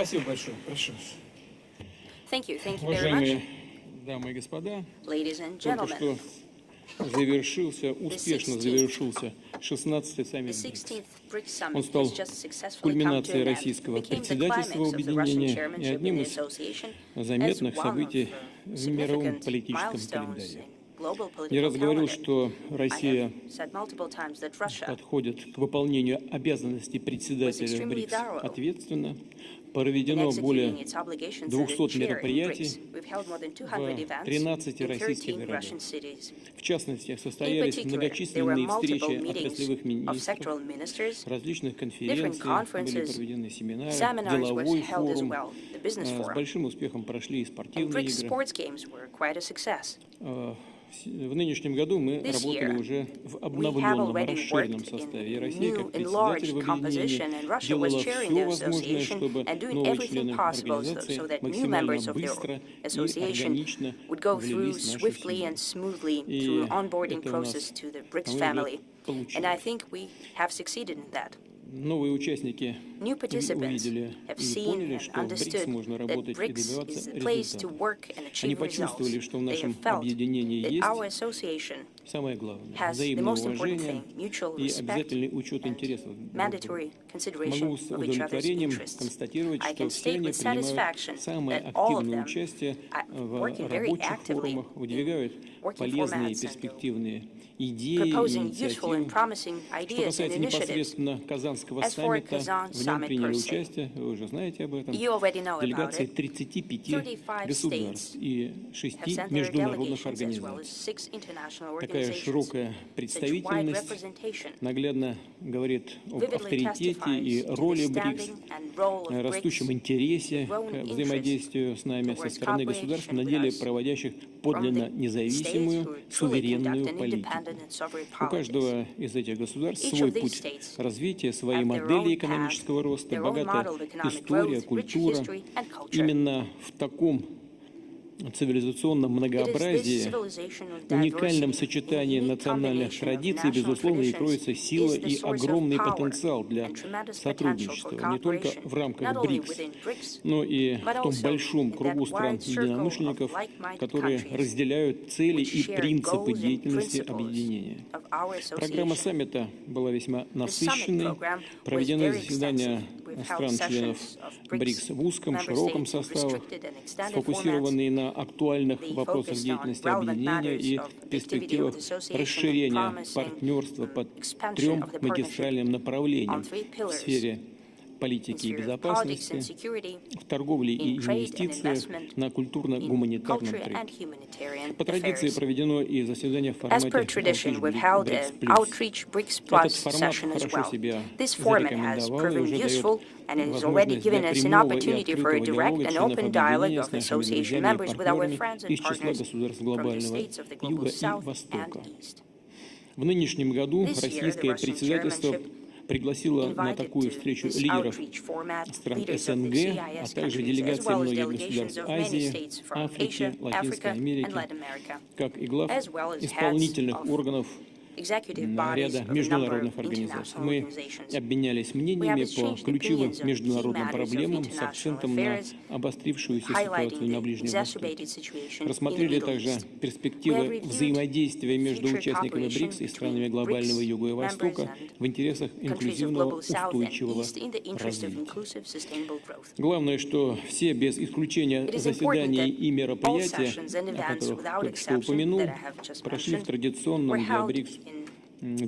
Спасибо большое. Прошу. Thank you very much. Уважаемые дамы и господа, Ladies and только gentlemen, что успешно завершился 16-й the саммит 16th БРИКС. BRICS Он Summit стал has just successfully come to кульминацией an end, российского became the председательства climax of the Russian объединения и chairmanship in одним the из association as заметных one of событий the в мировом significant политическом milestones календаре. in global Не раз political говорил, calendar. что I Россия have said multiple times that Russia подходит к выполнению обязанностей председателя extremely БРИКС thorough ответственно. in Проведено более executing its obligations as a 200 chair in мероприятий BRICS. We've held more than 200 в events 13 in российских 13 городах. Russian cities. В частности, In состоялись particular, there were многочисленные встречи multiple meetings отраслевых of министров, sectoral ministers, различных different конференций, были conferences, проведены семинары, seminars were деловой held as форум. well, the business С forum. большим успехом прошли и And спортивные BRICS игры. sports games were quite a success. В нынешнем году мы This работали year, уже в We have обновленном, already расширенном worked составе. И in Россия, как new, председатель enlarged в объединении, composition, and Russia was делала chairing все the возможное, association чтобы and doing новые everything члены possible организации so that new максимально members of the быстро и association органично would go through влились в нашу swiftly семью. and smoothly И through an onboarding это у нас, process to the на BRICS мой взгляд, family. And I получилось. think we have succeeded in that. Новые участники New participants увидели have и seen поняли, and что в БРИКС understood можно that работать и BRICS добиваться is the place to результатов. work and Они achieve почувствовали, results. что в They нашем have felt объединении that есть our association самое главное – has the взаимное most important уважение thing, mutual и respect обязательный учет and интересов друг друга. mandatory consideration Могу с of each other's удовлетворением interests. констатировать, I что can все state они with принимают satisfaction самое that all of активное them участие are в working very рабочих actively форумах, выдвигают working полезные и formats and перспективные идеи и proposing useful and инициативы. promising Что ideas and касается initiatives. непосредственно Казанского As for саммита, Kazan в нем Summit приняли per se, участие, вы уже знаете об этом, you already know about делегации it. 35 35 государств states и 6 have sent their международных delegations as well as организаций. 6 international Такая organizations. широкая Such wide представительность representation наглядно говорит об vividly авторитете и testifies to the роли БРИКС, standing and role of растущем BRICS интересе growing к interest взаимодействию с нами со towards стороны государств, cooperation на with деле us проводящих from подлинно the states независимую, who truly суверенную conduct an политику. independent and sovereign У politics. каждого из этих государств Each свой of these путь states развития, свои have their модели own экономического path, роста, their own богатая model of economic история, growth, rich культура. history and culture. Именно в таком цивилизационном It is this многообразии, civilization of уникальном diversity, сочетании in unique национальных combination of традиций, national безусловно, и traditions, кроется сила is the и source of огромный power потенциал для and tremendous potential for сотрудничества, не только cooperation, в рамках not only БРИКС, within BRICS, но и but в том also большом in that кругу wide circle of стран-единомышленников, like-minded которые countries разделяют цели which и share принципы goals and деятельности principles объединения. of our Программа association. саммита была весьма The summit насыщенной. program was Проведены very заседания extensive. We've held стран-членов sessions of БРИКС в узком, member широком states in составах, restricted and extended formats. сфокусированные на актуальных They вопросах focused on деятельности relevant объединения matters и of the activity of перспективах the association and расширения promising партнерства по expansion трем of the магистральным partnership направлениям on three в pillars: сфере in политики и sphere of politics безопасности, and security, в торговле и in trade and инвестициях, investment, на in культурно-гуманитарном culture and треке. humanitarian По традиции affairs. проведено и заседание в As формате per tradition, we've held BRICS+. an outreach BRICS Этот Plus формат session as хорошо well. себя This format has зарекомендовал и proven уже дает useful and has already возможность given для us an прямого и opportunity for a открытого direct диалога and членов open dialogue объединения of с нашими association друзьями и members with our партнерами friends and из числа partners государств from the глобального states of the global Юга и South and Востока. East. В нынешнем году This year, the российское Russian председательство chairmanship пригласила на invited такую to встречу this лидеров outreach format стран leaders of the СНГ, а CIS также countries, as делегации well as многих delegations государств of many Азии, states from Африки, Asia, Латинской Africa, and Америки, Latin America, как и глав as well as heads исполнительных of органов executive bodies ряда of a number международных of организаций. international Мы organizations. обменялись We have мнениями по exchanged ключевым opinions on key международным matters of проблемам с international акцентом на affairs, обострившуюся highlighting ситуацию на the Ближнем Востоке. exacerbated situation in the Рассмотрели Middle также East. We перспективы have reviewed взаимодействия между future участниками cooperation БРИКС и странами between глобального BRICS Юга и members Востока and в интересах countries of инклюзивного global South and устойчивого East in the interest of развития. inclusive, sustainable growth. Главное, что все без исключения It is important заседания that и all мероприятия, sessions and о events, которых without только что exception, упомянул, that I have just прошли в mentioned, were традиционном для held БРИКС in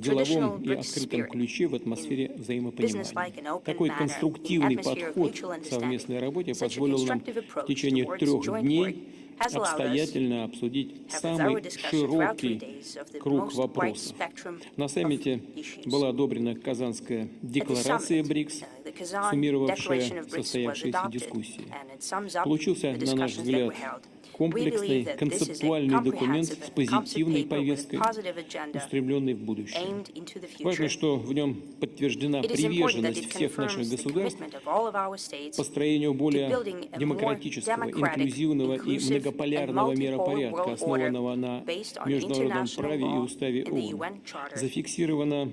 деловом traditional и BRICS открытом spirit, ключе в атмосфере businesslike взаимопонимания. and open Такой manner, in конструктивный atmosphere of подход mutual к совместной understanding. работе Such a позволил нам constructive в approach течение towards 3 joint дней work has allowed us обстоятельно обсудить have a самый thorough discussion throughout 3 широкий days of the круг most wide вопросов. spectrum На саммите of issues. была одобрена Казанская декларация At the summit, БРИКС, the Kazan суммировавшая Declaration of BRICS was состоявшиеся adopted, дискуссии. and it sums up Получился, the на наш discussions that взгляд, were held. комплексный, концептуальный документ с позитивной повесткой, agenda устремленный в будущее. aimed into the Важно, future. что в нем подтверждена It is important that приверженность it всех наших confirms the государств commitment of all of our states построению to более building a more демократического, democratic, инклюзивного и inclusive, and многополярного multipolar миропорядка, world order основанного на based on международном international праве и law уставе and the ООН. UN Charter. Зафиксировано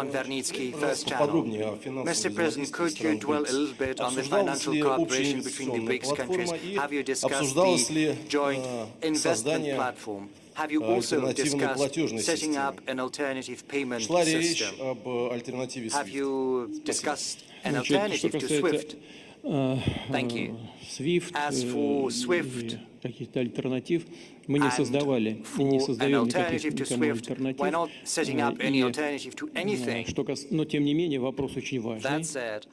Anton Vernitsky, First Channel. поподробнее о финансовой Mr. President, could you dwell a little bit on the financial cooperation between the BRICS countries? Have you discussed обсуждалось ли the joint investment создание platform? Have you also альтернативной discussed платежной setting системы. up an alternative payment Шла речь system? об альтернативе Have SWIFT. you discussed an Значит, что alternative to касается SWIFT? Thank you. SWIFT As for и SWIFT каких-то альтернатив, мы не and создавали и не for an создаем никаких alternative to никому SWIFT, альтернатив. we're not setting up any alternative to anything. Но тем не менее вопрос очень важный That said,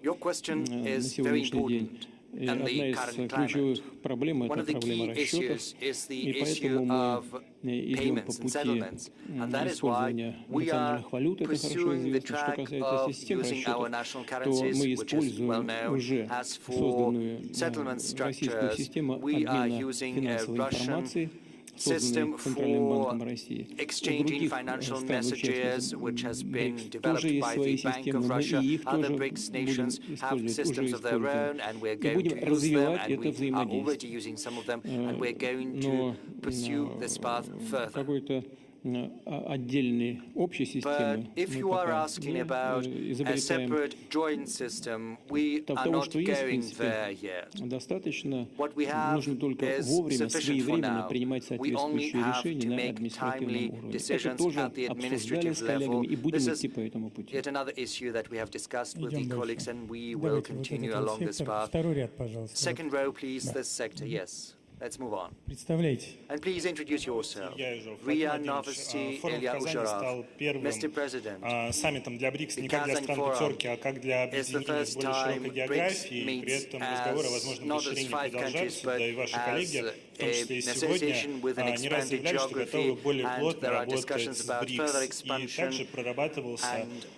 your question на is very сегодняшний день. important И in одна the из current ключевых climate. проблем – One это of the проблема key расчетов, issues is the и issue поэтому of мы идем по payments and пути settlements, and that is why использования we are национальных валют, это хорошо pursuing the известно. Что track касается of систем using our расчетов, national то мы currencies, which is well используем known. уже As for созданную settlement российскую structures, систему we are обмена using a финансовой Russian информацией, system созданную Центральным for банком России. У exchanging других financial стран-участниц messages, which has been BRICS developed тоже есть by свои the Bank системы, of мы Russia. и их Other тоже BRICS будем nations have использовать, systems уже of their используем. own, and we're И going будем to use them, развивать and это we are already взаимодействие. using some of them, and we're going to Но pursue this path further. какой-то отдельной общей But системы if мы you are пока asking не about a изобретаем. separate joint system, we are Того, not что есть, в going принципе, there yet. достаточно. What we have Нужно только is вовремя, sufficient for своевременно now. принимать We only соответствующие have to решения на make административном timely уровне. Это decisions тоже at the обсуждали administrative с коллегами и level. будем This идти is по этому пути. yet another issue that we have discussed with the Идем colleagues, дальше. and we will Давайте вот continue этот вот along this сектор. path. Второй ряд, пожалуйста. Second row, please, this sector, yes. Let's move on. Представляете. And please introduce yourself. Ria Novosti Форум в Ilya Казани стал Uzharov. первым Mr. President, саммитом для БРИКС не как для Kazan стран Forum пятерки, а как для is the объединения с first более time широкой BRICS географией. При meets этом разговоры о as возможном not as расширении five countries, продолжаются, but да и ваши as коллеги, в том числе и an сегодня, association with an не раз expanded заявляли, что готовы geography, более and плотно there are работать discussions с about further БРИКС. И expansion, также прорабатывался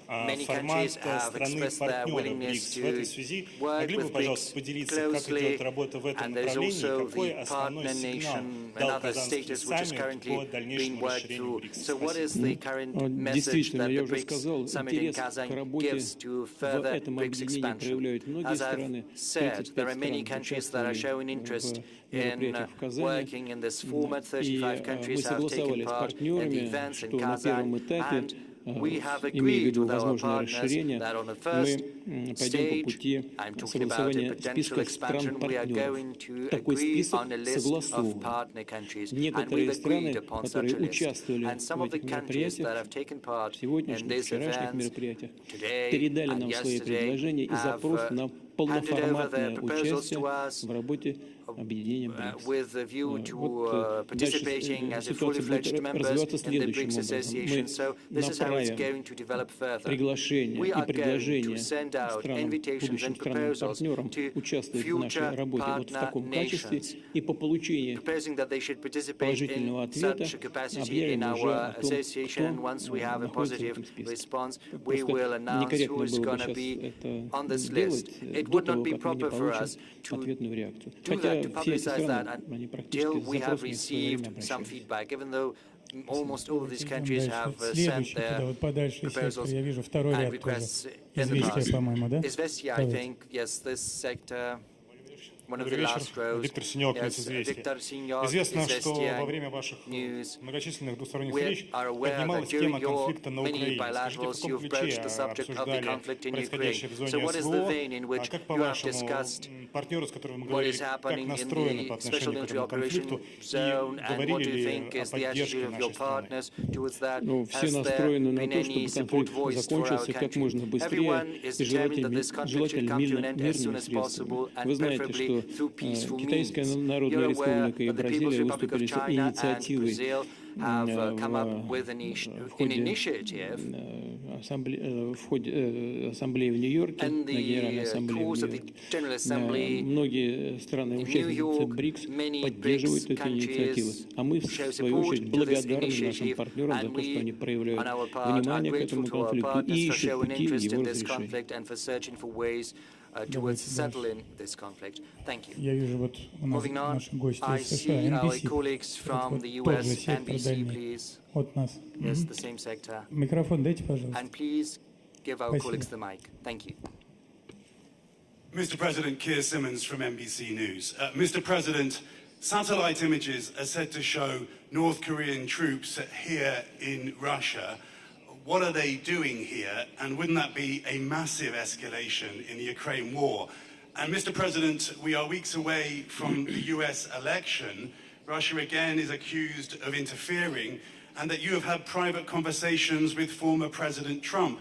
and many формат countries have expressed their страны-партнера willingness БРИКС. В этой to связи work могли бы, with пожалуйста, BRICS поделиться, как closely, идет работа в этом and there's направлении, also какой the основной partner сигнал nation, дал another Казанский status which is саммит currently по being дальнейшему worked расширению through. БРИКС. So what is the current message Действительно, that я the уже сказал, BRICS Summit in интерес к Kazan работе gives to в further этом BRICS объединении expansion? проявляют многие As I've страны. said, there are 35 many стран countries that are showing interest в in мероприятиях в Казани. working in this format. И 35 мы countries have согласовали taken с part in the партнерами, events in что на первом Kazan, этапе, and we have имея в agreed виду with our возможное partners расширение, that on the мы first пойдем по stage, пути I'm talking about a согласования potential списка expansion, we are стран-партнеров. going to Такой agree список on a list of согласован. partner countries, and Некоторые we've agreed страны, upon such которые a list. участвовали And some в of the этих countries that мероприятиях, have taken part in сегодняшних, these вчерашних events мероприятиях, today передали and нам свои yesterday предложения и have запрос на handed over their полноформатное proposals участие to us в работе объединения БРИКС. with a view to Вот дальше participating as a ситуация будет fully-fledged members развиваться in the следующим BRICS образом. Association. Мы So this is how it's направим going to develop further. приглашения We и are going to предложения send out странам, invitations будущим and странам-партнерам proposals to участвовать в нашей future работе вот в partner таком качестве, nations, и по получении proposing that they should participate положительного in ответа such a capacity объявим in уже our о том, association. And кто once we have a находится в positive этом списке. response, we Просто will announce некорректно who is было бы going to сейчас be это on this делать list. It до would not того, be как мы не proper for получим us to ответную реакцию. do Хотя that, to все эти publicize that страны, они until практически с we have запросами в свое время received some обращались. feedback, even though almost all of these Идем countries дальше. have sent Следующий, their туда вот подальше сектор, proposals я вижу второй and ряд тоже. requests in the Известия, past. по-моему, да? Известия, I Давайте. think, yes, this sector, one of the Добрый last вечер. rows. Виктор Синек, Yes, «Известия». Виктор Синек, Известно, что Известия во время ваших News. многочисленных двусторонних We встреч are aware that поднималась during тема your конфликта на many Украине. Скажите, в bilaterals каком you've broached ключе the subject of the обсуждали conflict in происходящее в Ukraine. So зоне what is the СВО? vein in which Как you have по-вашему, discussed партнеры, с которыми мы what говорили, is как happening in настроены the по special отношению к military этому конфликту? operation И zone, and what do говорили you ли think о is the attitude поддержке of your нашей страны? partners towards that? Ну, все Has there настроены на been то, any чтобы support конфликт voiced for our закончился как country? можно быстрее Everyone is и determined that this conflict should come to an end as soon мирными as средствами. possible, Вы and знаете, preferably что through peaceful means. Китайская Народная You're aware Республика и that the People's Бразилия Republic of выступили с China and инициативой Brazil have come up в with an ходе initiative в ходе ассамблеи в Нью-Йорке, на in Генеральной the ассамблее в course of the Нью-Йорке. General Assembly Многие страны, in New участницы York. БРИКС, Many поддерживают BRICS эти инициативы. countries А мы, в show свою support очередь, to this благодарны нашим initiative, партнерам за and то, что они we, проявляют on our part, are внимание к grateful этому to our конфликту и partners for ищут showing пути interest его in this разрешения. conflict and for searching for ways towards settling this conflict. Thank you. Я вижу вот у нас Moving on, наши гости I из США, see our NBC. colleagues from Вот the тот же US, сектор NBC, дальний please. от нас. Yes, the same sector. Микрофон дайте, пожалуйста. And please give our Спасибо. colleagues the mic. Thank you. Mr. President, Keir Simmons from NBC News. Mr. President, satellite images are said to show North Korean troops here in Russia. What are they doing here? And wouldn't that be a massive escalation in the Ukraine war? And Mr. President, we are weeks away from the US election. Russia again is accused of interfering, and that you have had private conversations with former President Trump.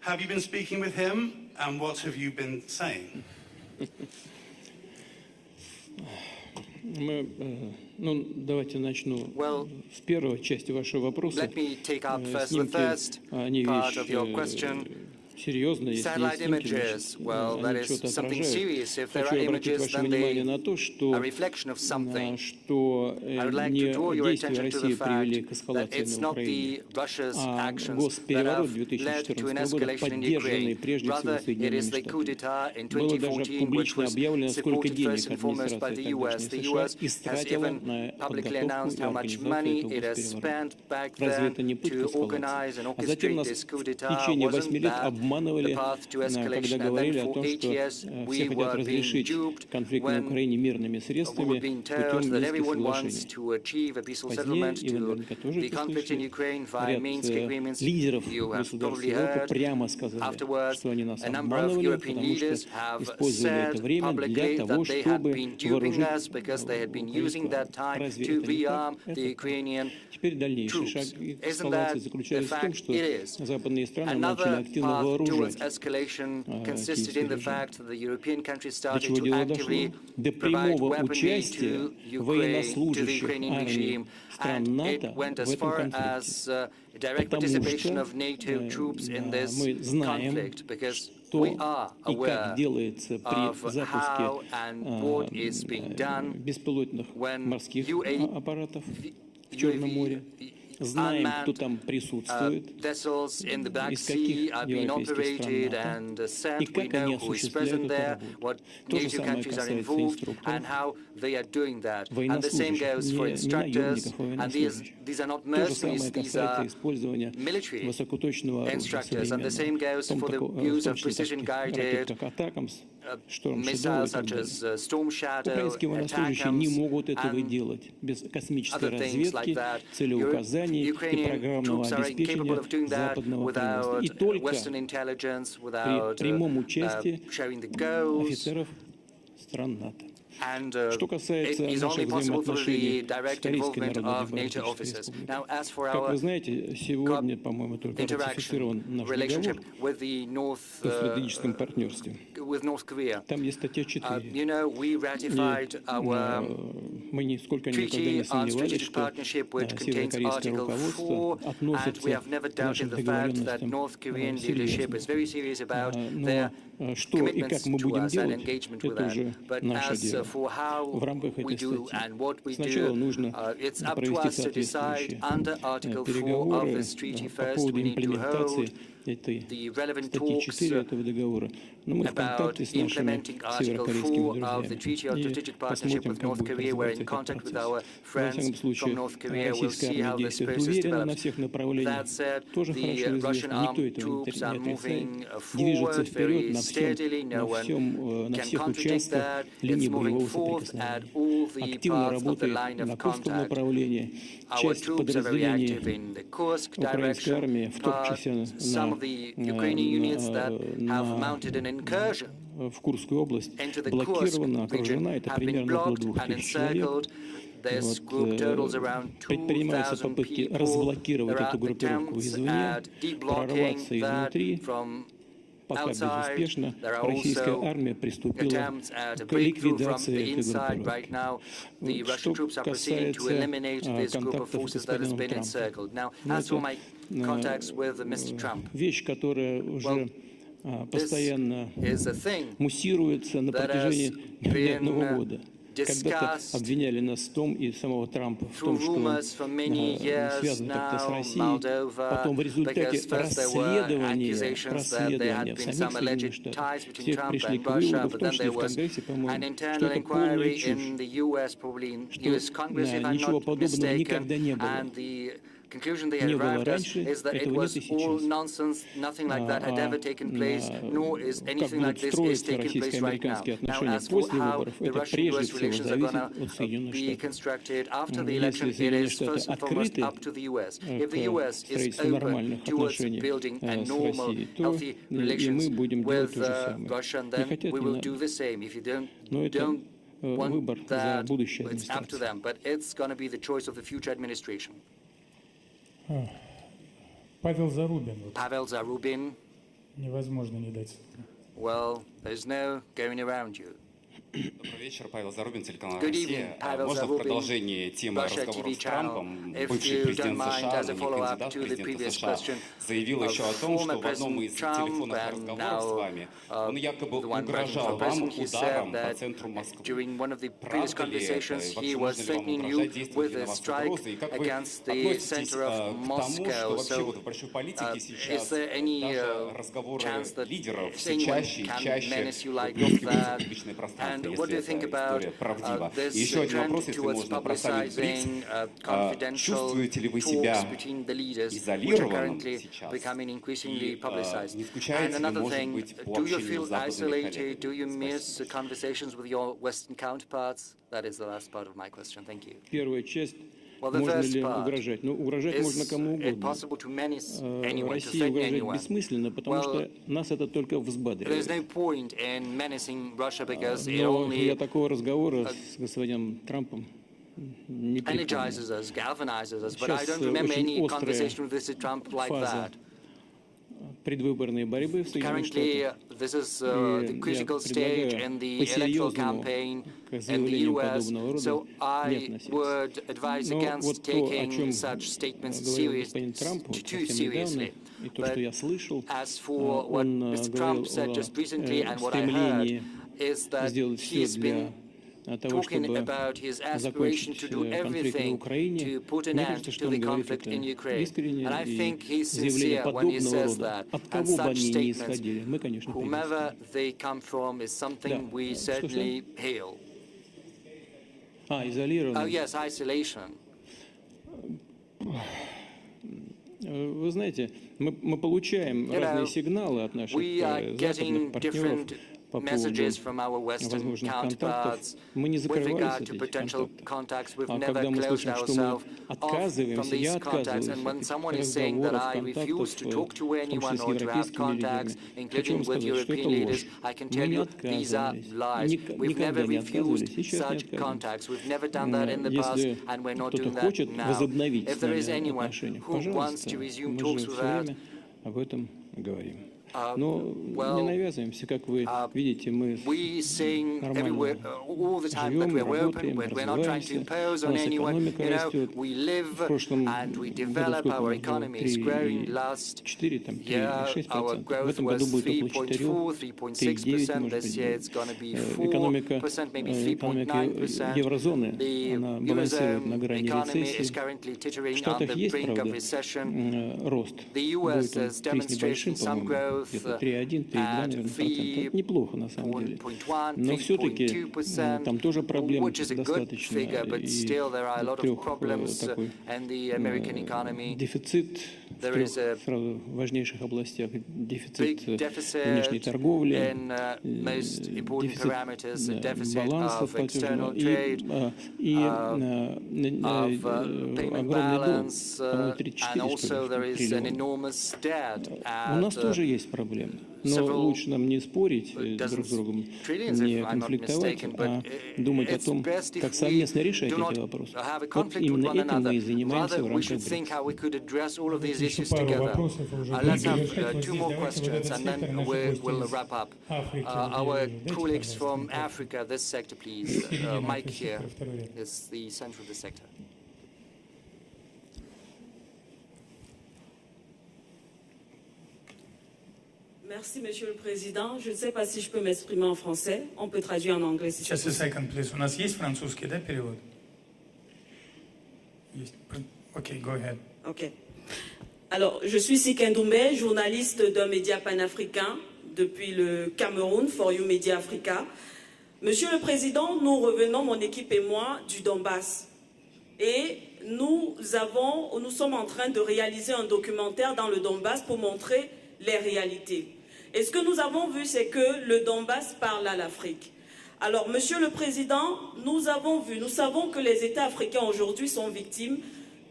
Have you been speaking with him, and what have you been saying? Давайте начну с первой части вашего вопроса. Let me take up first the first part of your question. Satellite images, well, that is something serious. If there are images, then they are a reflection of something. I would like to draw your attention to the fact that it's not Russia's actions that have led to an escalation in Ukraine. Rather, it is the coup d'etat in 2014, which was supported first and foremost by the US. The US has even publicly announced how much money it has spent back then to organize and orchestrate this coup d'etat. Wasn't that the path to escalation? And then for 8 years we were being duped when we were being told that everyone wants to achieve a peaceful settlement to the conflict in Ukraine via Minsk agreements. You have probably heard afterwards a number of European leaders have said publicly that they had been duping us because they had been using that time to rearm the Ukrainian troops. Isn't that the fact? It is. Another path towards escalation consisted in the fact that the European countries started to actively provide weaponry to Ukraine, to the Ukrainian regime, and it went as far as direct participation of NATO troops in this conflict, because we are aware of how and what is being done when UAV unmanned vessels in the Black Sea are being operated and sent. We know who is present there, what NATO countries are involved, and how they are doing that. And the same goes for instructors, and these are not mercenaries, these are military instructors. And the same goes for the use of precision-guided missiles such as Storm Shadow, ATACMS, and other things like that. Ukrainian troops are incapable of doing that without Western intelligence, without sharing the goals. And it is only possible through the direct involvement of NATO officers. Now, as for our interaction, relationship with the North Korea, you know, we ratified our treaty on strategic partnership, which contains Article 4, and we have never doubted the fact that North Korean leadership is very serious about their commitments to us and engagement with us. But as for how we do and what we do, it's up to us to decide under Article 4 of this treaty. First, we need to hold the relevant talks about implementing Article 4 of the Treaty of Strategic Partnership with North Korea. We're in contact with our friends from North Korea. We'll see how this process develops. That said, the Russian armed troops are moving forward very steadily. No one can contradict that. It's moving forth at all the parts of the line of contact. Our troops are very active in the Kursk direction, but some of the Ukrainian units that have mounted an incursion into the Kursk region have been blocked and encircled. This group totals around 2,000 people. There are attempts at deblocking that from outside. There are also attempts at a breakthrough from the inside. Right now, the Russian troops are proceeding to eliminate this group of forces that has been encircled. Now, as for my contacts with Mr. Trump, well, this is a thing that has been discussed through rumors for many years now, Moldova, because first there were accusations that there had been some alleged ties between Trump and Russia, but then there was an internal inquiry in the US, probably in US Congress, if I'm not mistaken, and the conclusion they had arrived at is that it was all nonsense. Nothing like that had ever taken place, nor is anything like this is taking place right now. Now, as for how the Russian-US relations are going to be constructed after the election, it is first and foremost up to the US. If the US is open towards building a normal, healthy relations with Russia, then we will do the same. If you don't выбор want за that, будущей it's up to администрации. them, but it's going to be the choice of the future administration. Павел Зарубин. Вот, Pavel Zarubin, невозможно не дать. well, there's no going around you. Добрый вечер, Павел Зарубин, телеканал Good «Россия». evening, Pavel Можно в Zarubin, продолжение темы Russia разговора TV с channel. Трампом? If Бывший you don't президент mind, США, as a ныне follow-up кандидат to в the президенты previous США, question, заявил еще о том, что в одном из Trump телефонных and разговоров now, с вами он якобы the one угрожал President вам Putin, he ударом said по that центру Москвы. during one of the previous Правда ли это? conversations, Вообще, he was можно ли вам threatening you угрожать? Действуют with ли на a вас strike угрозы? И как вы against the относитесь center к of тому, что Moscow? вообще So, вот в большой политике is сейчас there any даже разговоры chance that лидеров все anyone чаще и can чаще menace you like выплескиваются в that? публичное пространство, And what do если you think эта about история правдива? И this еще один trend вопрос, если towards можно, про саммит БРИКС. publicizing confidential Чувствуете ли вы talks себя between the leaders, which are изолированным currently сейчас? becoming increasingly И publicized? не And скучаете ли, another может thing, быть, по do you общению feel с западными isolated? коллегами? Do you miss Спасибо. conversations with your Western counterparts? That is the last part of my question. Thank you. Первая часть, Well, the можно first ли part, угрожать? Ну, угрожать можно is кому it угодно. possible to menace anyone, to России threaten угрожать anyone? бессмысленно, потому Well, что нас это только There's взбадривает. no point in menacing Russia because it Но я only такого разговора с господином Трампом не припомню. energizes us, galvanizes us, but I Сейчас don't remember очень any острая conversation with Mr. Trump like фаза that. предвыборной борьбы в Соединенных Currently, Штатах. this is И the я critical stage предлагаю in the electoral по-серьезному campaign к in the заявлениям US, подобного рода so не I относиться. would advise Но against вот то, о taking чем such statements говорил господин Трамп too совсем недавно, seriously. и то, что я слышал, As for what он Mr. говорил Trump said о just recently and what I heard стремлении is that сделать все he's для been того, talking чтобы about his aspiration закончить to do конфликт на everything Украине. to put an Мне end кажется, to что the он говорит conflict это in Ukraine. искренне, And I think и he's заявления sincere when he подобного says рода, that. от And кого бы such они ни statements, исходили, мы, конечно, whomever приветствуем. they come from, is something we Что-что? certainly hail. Изолирован. Oh yes, isolation. Вы знаете, мы получаем разные сигналы от наших We are западных getting партнеров different по messages поводу from our Western возможных контактов. counterparts Мы не with закрывались regard от to этих potential контактов. contacts. We've А never когда мы closed слышим, что мы ourselves off from отказываемся, these я contacts, отказываюсь and when от someone is saying that разговоров, I refuse to talk контактов, to в том anyone числе с or to have европейскими contacts, лидерами, хочу including вам with сказать, что European это leaders, ложь. I can Мы tell не you these are отказывались, lies. We've never никогда не refused отказывались, сейчас не such отказываем. contacts. We've never done that in the past, Если and we're not кто-то doing that хочет now. возобновить If с there is нами anyone отношения, who wants пожалуйста, to resume мы talks же with все that, время об этом говорим. Но well, не навязываемся, как вы видите, мы we sing everywhere, нормально all the time that живем, we're open, работаем, we're not trying to развиваемся, impose у on нас anyone, экономика you know, растет. we В live прошлом and we году develop, сколько our у нас было? economy is growing. Last 4, там, 3, year, 6%. our В growth этом was году будет около 4, 3,9, 3.4, 3.6%. может This быть. year it's going to be Экономика 4%, maybe экономика 3.9%. еврозоны, The она балансирует на Eurozone грани economy is рецессии. currently В teetering on Штатах the есть, brink of правда, recession. рост. The Будет US он has здесь demonstrated небольшим, some по-моему, growth где-то 3,1, 3,2, at наверное, процента. Это неплохо, на самом деле. 3.1, Но все-таки 3.2%, там тоже проблем which is a good достаточно. figure, but И still there are a lot of problems такой in the American economy. дефицит в There трех is a сразу важнейших областях. Дефицит big deficit внешней торговли, in most important дефицит parameters, a deficit баланса of external платежного trade, и of payment огромный долг, balance, по-моему, and 34 also there is an триллиона. enormous debt У нас at тоже есть проблемы, но several лучше нам не спорить друг с другом, trillions, не if I'm not конфликтовать, mistaken, а but думать о it's том, best if как we совместно решать do not эти вопросы. have a Вот conflict with именно one этим мы и another. занимаемся Rather, в we рамках should think BRICS. how we could address all of these Еще issues пару together. вопросов уже Let's будем have завершать. Вот two здесь more давайте вот questions, этот and сектор then наши we'll гости wrap up. из Африки. Our Дайте, colleagues пожалуйста, from микрофон. Africa, this sector, please. Середина, Mike то есть here второй ряд. is the center of the sector. Merci, Monsieur le Président. Je ne sais pas si je peux m'exprimer en français. On peut traduire en anglais si c'est Just a possible. second, please. У нас есть французский, да, перевод? Есть. Okay, go ahead. OK. Alors, je suis Siken Doumbé, journaliste d'un média panafricain depuis le Cameroun, For You Media Africa. Monsieur le Président, nous revenons, mon équipe et moi, du Donbass. Et nous sommes en train de réaliser un documentaire dans le Donbass pour montrer les réalités. Et ce que nous avons vu, c'est que le Donbass parle à l'Afrique. Alors, Monsieur le Président, nous savons que les États africains aujourd'hui sont victimes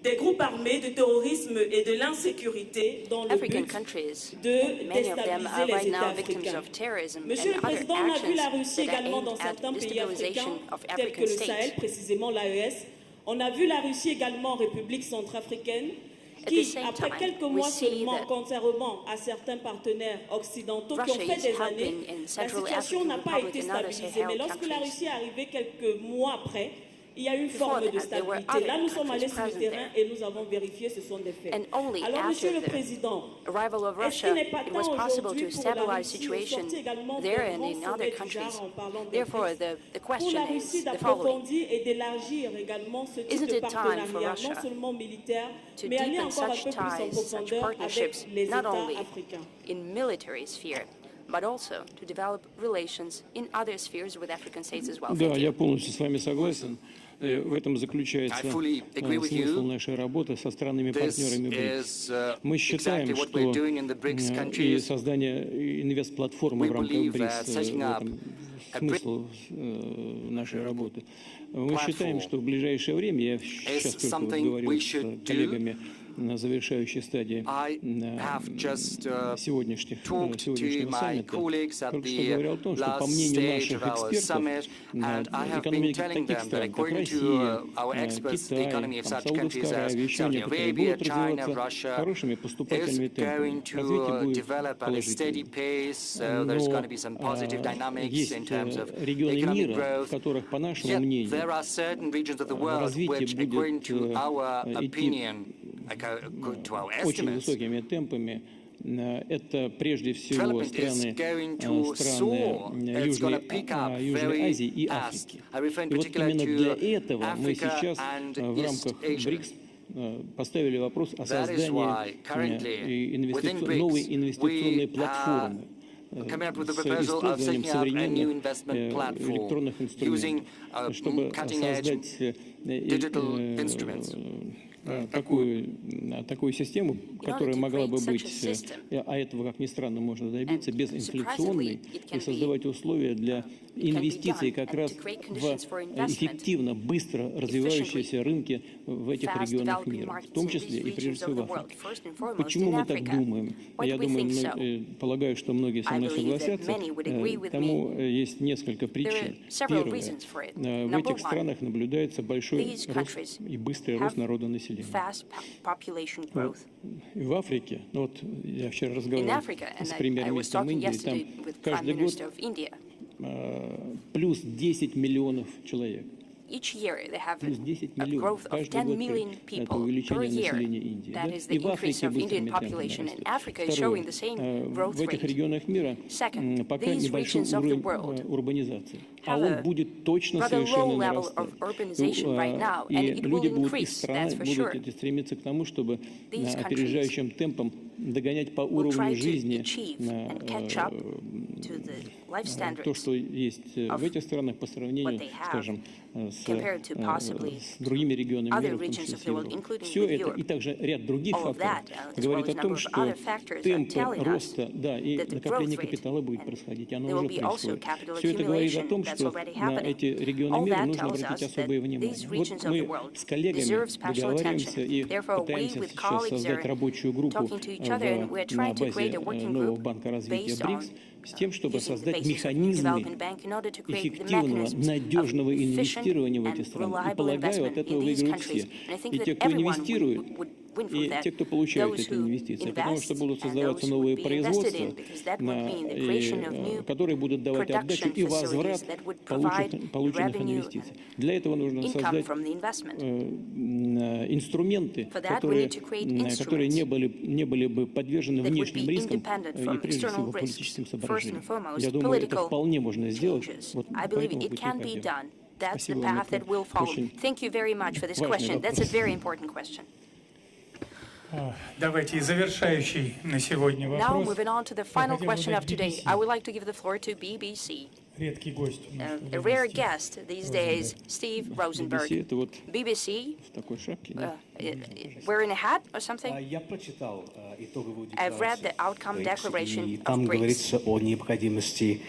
des groupes armés de terrorisme et de l'insécurité dans le African but countries, de many of them are déstabiliser les right États now victims africains. of terrorism Monsieur and le other Président, on a vu la actions Russie that are également dans aimed at certains pays africains, destabilization of tels que African le Sahel, states. précisément l'AES. On a vu la Russie également en République centrafricaine, At the qui, same après time, quelques we mois see seulement, that contrairement à certains partenaires occidentaux qui ont Russia fait is des helping années, in la Central situation African n'a pas Republic été and other stabilisée. Sahel Mais lorsque la countries. Russie est arrivée quelques mois après, il y a eu une Before forme de that, there were stabilité. Là, other nous sommes allés countries sur le present terrain there. et nous avons vérifié, ce sont des faits. And only Alors, Monsieur after le the Président, arrival of est-ce Russia, qu'il n'est pas it was temps possible aujourd'hui to pour la stabilize Russie, situation sortir également there d'un and grand in sommet other du countries. genre en parlant de Therefore, BRICS, the pour question la Russie is the following. d'approfondir et d'élargir également ce type Isn't de it time for partenariat, Russia non seulement militaire, to mais aller deepen encore un such peu plus en ties, such profondeur avec partnerships, les not États only africains? in military sphere, but also to develop relations in other spheres with African states as well? Да, Thank я you. полностью с вами согласен. В этом заключается I fully agree with you. смысл нашей работы со странами-партнерами This БРИКС. is Мы exactly считаем, what что we're doing in the BRICS и countries. создание инвестплатформы We в рамках believe БРИКС that setting в up этом a смысл нашей работы. Мы platform считаем, что в ближайшее время, я сейчас только вот something говорил we с should do. коллегами на завершающей стадии I have just сегодняшнего talked to саммита, my colleagues at только что the говорил о том, что по last мнению stage наших of our экспертов, summit, and I have been экономики telling таких them that стран, как according Россия, to our experts, the Китай, economy of там, such countries Саудовская as Аравия, еще Saudi некоторые Arabia, будут China, развиваться Russia хорошими is поступательными going темпами. to Развитие будет develop at a steady положительным. pace, so there's going to be some positive dynamics Есть in terms of регионы economic мира, в growth. которых, по нашему Yet мнению, there are certain regions of the world развитие which, according будет to our идти opinion, to our очень estimates, высокими темпами. Это прежде всего development is страны going to soar. It's going to pick up Южной very Азии и fast. Африки. I refer in И вот particular именно для to этого мы Africa сейчас and в East рамках Asia. БРИКС поставили вопрос о That is why currently within новой BRICS инвестиционной we платформы coming up with the с proposal of использованием setting up a new современных investment platform электронных using инструментов, чтобы cutting-edge создать digital instruments. такую систему, которая могла бы быть, а этого, как ни странно, можно добиться безинфляционной и создавать условия для инвестиций как раз в эффективно, быстро развивающиеся рынки в этих регионах мира, в том числе и прежде всего в Африке. Почему мы так думаем? Я думаю, полагаю, что многие со мной согласятся. Тому есть несколько причин. Первое. В этих странах наблюдается большой рост и быстрый рост народонаселения. В Африке, ну вот я вчера разговаривал с премьер-министром Индии, там каждый год плюс 10 миллионов человек. Each year they have Плюс 10 a миллионов. growth of Каждый 10 год million это people per увеличение year. населения Индии. That Да? is the И в increase Африке of Indian быстрыми population, темпами and Africa is растет. showing the same growth В этих rate. регионах мира Second, пока these небольшой regions of the уровень world урбанизации, а have он a будет точно rather совершенно low level нарастать. of urbanization right now, and И it will люди будут, и increase, страны that's for sure. будут стремиться к тому, чтобы These опережающим темпом догонять по will try уровню to жизни achieve and catch up to the life то, standards что есть в этих странах по сравнению, they have скажем, compared to possibly с другими регионами other мира, в том regions числе of с the world, Европой. including Все with это Europe. и также ряд других All of факторов that, as well говорит as о a number том, of что other factors are темпы telling us роста, да, и that the накопление growth rate, капитала будет происходить, и оно there will уже be also происходит. capital Все это говорит о accumulation том, that's что already на happening. эти регионы All мира that нужно tells обратить us that особое внимание. these Вот regions of the мы world с коллегами deserve special договариваемся attention. и Therefore, we пытаемся with сейчас colleagues создать are рабочую группу talking to each other, and we're на trying to create базе a working нового group банка развития based БРИКС, с тем, чтобы using the создать basis of the механизмы development bank in order to create the эффективного, mechanisms надежного of efficient инвестирования в эти and страны. И reliable полагаю, от investment этого in these выиграют все. countries. And I think И that те, кто everyone инвестирует, would win from и that. те, кто получают Those эти who инвестиции. Потому что invest будут and создаваться those who новые would be invested производства, in, because that would mean the creation of new которые будут давать отдачу production и возврат facilities that would provide полученных revenue инвестиций. Для этого нужно income создать from the investment. инструменты, For that, we которые need to create которые не были бы подвержены that would внешним be рискам independent и from прежде всего external risks. политическим First соображениям. and foremost, Я думаю, это political вполне можно сделать. changes. Вот I по believe этому it пути can be пойдем. done. That's the Спасибо вам. path that we'll follow. Очень Thank you very much for this важный question. That's a вопрос. very important question. Давайте завершающий на сегодня Now, вопрос. moving on to the Я final хотел бы question дать of today, BBC. I would like to give the floor to BBC. Редкий гость у нас. A rare guest these days, Steve BBC Rosenberg. это вот BBC, в такой шапке, да? wearing a hat or something? Я прочитал итоговую I've read the декларацию outcome BRICS, declaration и of там BRICS. говорится о необходимости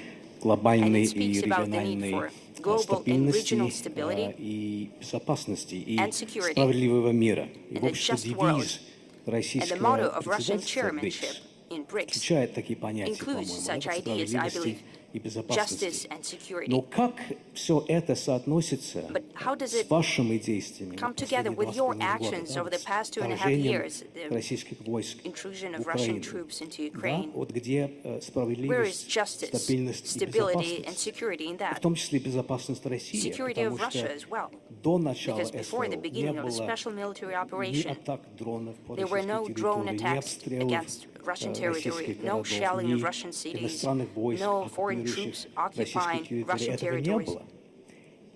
глобальной it speaks и about the need региональной for global and regional стабильности stability и безопасности и and security справедливого мира. И, в and a общем-то, just world. девиз And the российского motto of Russian председательства chairmanship BRICS in BRICS включает такие понятия, includes по-моему, such да, ideas, I believe, справедливости и justice безопасности. and security. Но как все это соотносится But how does с it вашими действиями come на together последние with your 2,5 года, actions да, over the past 2.5 вторжением years, the российских войск intrusion в of Russian Украину? troops into Да, Ukraine? вот где Where is справедливость, justice, стабильность и stability, and безопасность, security in в that? том числе безопасность России, Security of потому Russia что as well. до начала Because before the СВО не beginning of the было special military ни operation, атак дронов по there were no российской drone территории, ни attacks обстрелов against Russian territory, российских no городов, shelling of ни Russian cities, иностранных войск, no foreign оккупирующих troops российскую occupying территорию. Russian Этого не territories. было.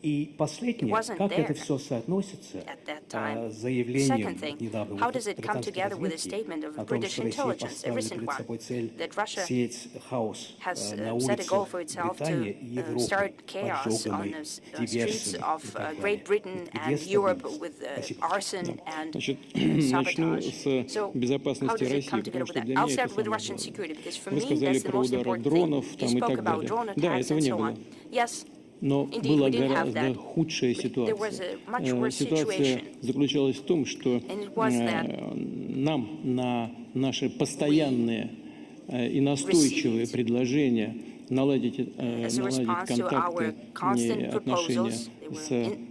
И последнее, wasn't как это there все соотносится at that time. с заявлением Second thing, недавнего how does it come британской together with a разведки statement of о том, British что Россия intelligence, a поставила recent перед one, собой цель that Russia сеять хаос has на set a goal улицах for itself Британии to и Европы, start chaos on the streets диверсиями of и так Great далее. Britain Где and Europe стабильность? with Спасибо. arson and Значит, начну sabotage. с So how безопасности does it России, come together потому with что that? для I'll меня это start with самое Russian главное. security because for Вы me сказали that's the про most удары important дронов thing. You там и spoke так about далее. drone Да, attacks этого and не so было. on. Yes, Но indeed, была we didn't have гораздо that. худшая There was ситуация. a much worse Ситуация situation. заключалась в том, что And it was that нам на наши постоянные и настойчивые предложения наладить as a response to our контакты constant и отношения proposals, they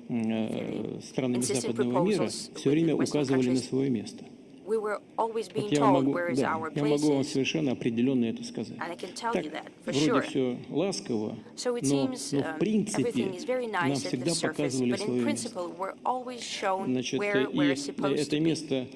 were с странами insistent западного мира, proposals все время with Western указывали на countries. свое место. We were always being Вот я told могу, where is да, our я могу вам places. совершенно определенно это сказать. And I can tell Так, you that for вроде sure. все ласково, So it но seems в принципе everything is very нам nice at the всегда surface, показывали but in свое место. principle we're always shown Значит, where we're и supposed это to be. место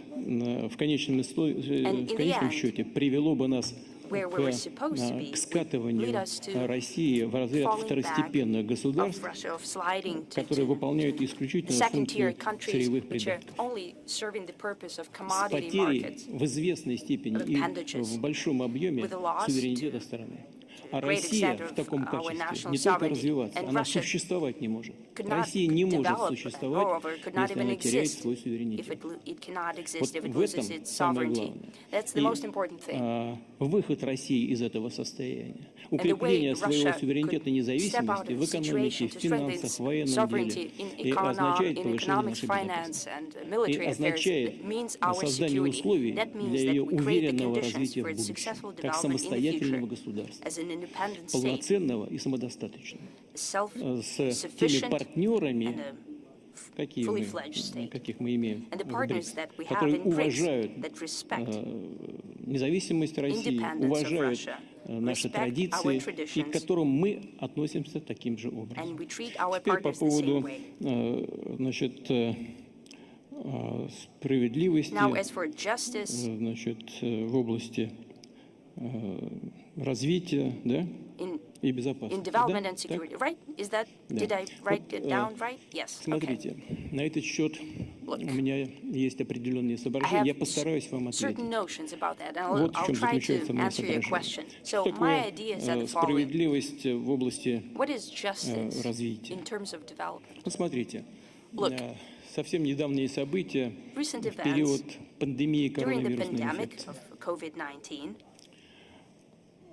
в конечном end, счете привело бы нас where we were supposed to be, к скатыванию lead us to России в разряд falling второстепенных of государств, Russia, of sliding которые to выполняют the исключительно second-tier функцию countries сырьевых which are придатков. only serving the purpose of С commodity потерей markets. в известной степени of и appendages, в большом объеме with a loss суверенитета to страны. А great Россия extent в таком of our качестве national не только sovereignty. развиваться, And она Russia существовать не может. could not Россия не может develop, существовать, moreover, could not если even она теряет exist свой if суверенитет. it cannot exist Вот if it в loses этом its самое sovereignty. главное. That's the most important thing. Выход России из этого состояния, And the way укрепление своего Russia суверенитета и could step out независимости of в the экономике, situation в to strengthen финансах, its в военном sovereignty деле, in и означает economics, повышение finance, нашей безопасности. and И military affairs, означает it means our создание security. условий That для means ее that we create the уверенного conditions развития for в its будущем, successful как development in the самостоятельного future государства, as an independent state, полноценного и самодостаточного, с теми self-sufficient партнерами, and a fully fledged state. каких мы имеем And the в partners БРИКС, that we have которые in BRICS уважают that respect независимость России, independence of уважают Russia, наши respect our традиции, и traditions, к которым мы относимся таким же образом. and we treat our Теперь по partners the same поводу way. значит, справедливости, Now, as for justice, значит, в области развития, да, и in безопасности. development Да? and Так? security, right? Is that, Да. did I write Вот, it down right? Yes, okay. Смотрите, на этот счет у меня есть определенные I соображения. Я have постараюсь вам ответить. certain notions about that, and Вот в I'll чем try заключается to мое answer your соображение. question. Что So my такое ideas are the following. справедливость в области What is justice развития? in terms of development? Посмотрите, Look, совсем недавние события recent в период events пандемии during the коронавирусной pandemic инфекции. of COVID-19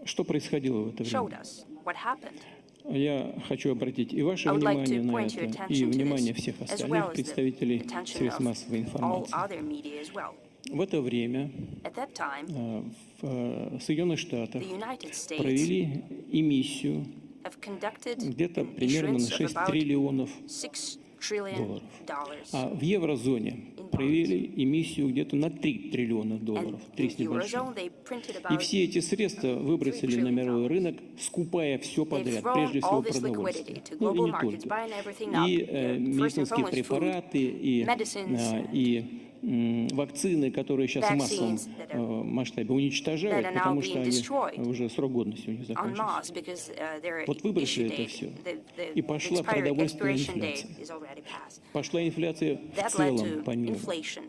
Что происходило в это showed время? us what happened. Я хочу обратить и ваше I would like внимание to на point your это, и attention to внимание this, всех as остальных well as the представителей attention средств массовой of all информации. other media as well. В это время At that time, в Соединенных Штатах the United States провели эмиссию have conducted где-то an примерно на issuance of 6 about триллионов $6 trillion. долларов. А в еврозоне провели эмиссию где-то на 3 триллиона долларов, And 3 in с небольшим. Eurozone, they printed И about все эти средства выбросили на мировой рынок, скупая все They've подряд, thrown прежде всего all this liquidity продовольствие. to Ну и global не markets, только. buying everything up. И First and медицинские foremost, food, препараты, medicines, и вакцины, которые сейчас в массовом vaccines that are масштабе уничтожают, now потому being что они destroyed уже срок годности у них en закончился. masse because their Вот issue выбросили это date, все. the И пошла продовольственная expiration date инфляция. is already passed. Пошла инфляция в That led целом по to миру. inflation,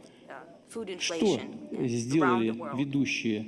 food Что inflation around сделали the world. ведущие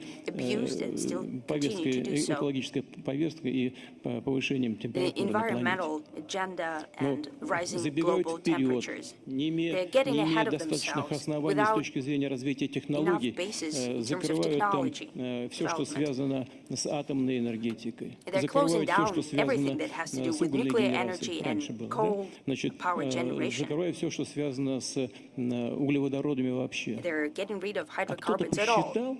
abused and still повесткой, continue to do so. экологической повесткой и повышением The температуры на планете. environmental agenda and rising забегают global вперед, temperatures. не имея They're getting ahead of достаточных themselves оснований с without точки зрения развития технологий, enough basis in terms of закрывают там technology все, что development. связано с атомной энергетикой, They're closing закрывают все, down что связано everything that has to do с with угольной nuclear генерацией. energy Раньше and было, да? coal Значит, power generation. закрывают все, что связано с углеводородами вообще. They're getting rid of А кто-то hydrocarbons at all. посчитал,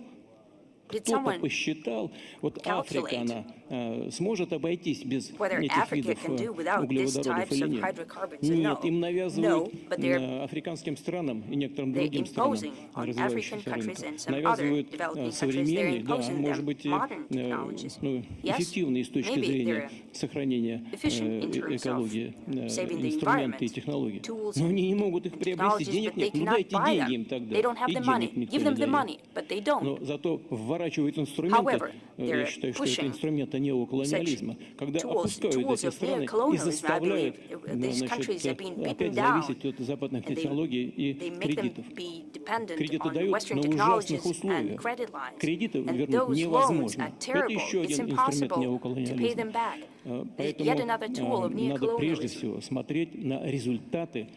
Did кто-то someone посчитал, вот Африка, она сможет обойтись без whether этих Africa видов can do without these углеводородов types или of нет? hydrocarbons? And Нет, им навязывают no, but they're африканским странам и некоторым they're другим странам imposing on African развивающихся countries and рынков. some other Навязывают developing countries. They're современные, да, imposing может them быть, modern technologies. Yes, эффективные с точки maybe зрения they're сохранения efficient in terms of экологии, saving the инструменты и environment, технологии. tools Но and они не могут их приобрести, technologies, денег but they нет. Ну cannot дайте buy деньги им them. тогда. They don't have И the денег money. никто Give не them the дает. money, but they don't. Но зато вворачивают инструменты, However, я they're считаю, что это pushing инструменты неоколониализма, когда tools опускают эти of страны и neocolonialism. I заставляют believe these countries are being beaten опять down, зависеть от западных and технологий и they make them кредитов. be dependent Кредиты on дают Western на technologies ужасных and условиях. credit lines. Кредиты And вернуть those loans невозможно. are Это terrible. еще It's один инструмент impossible to pay неоколониализма. them back. Поэтому Yet another tool of надо прежде neocolonialism. всего смотреть на результаты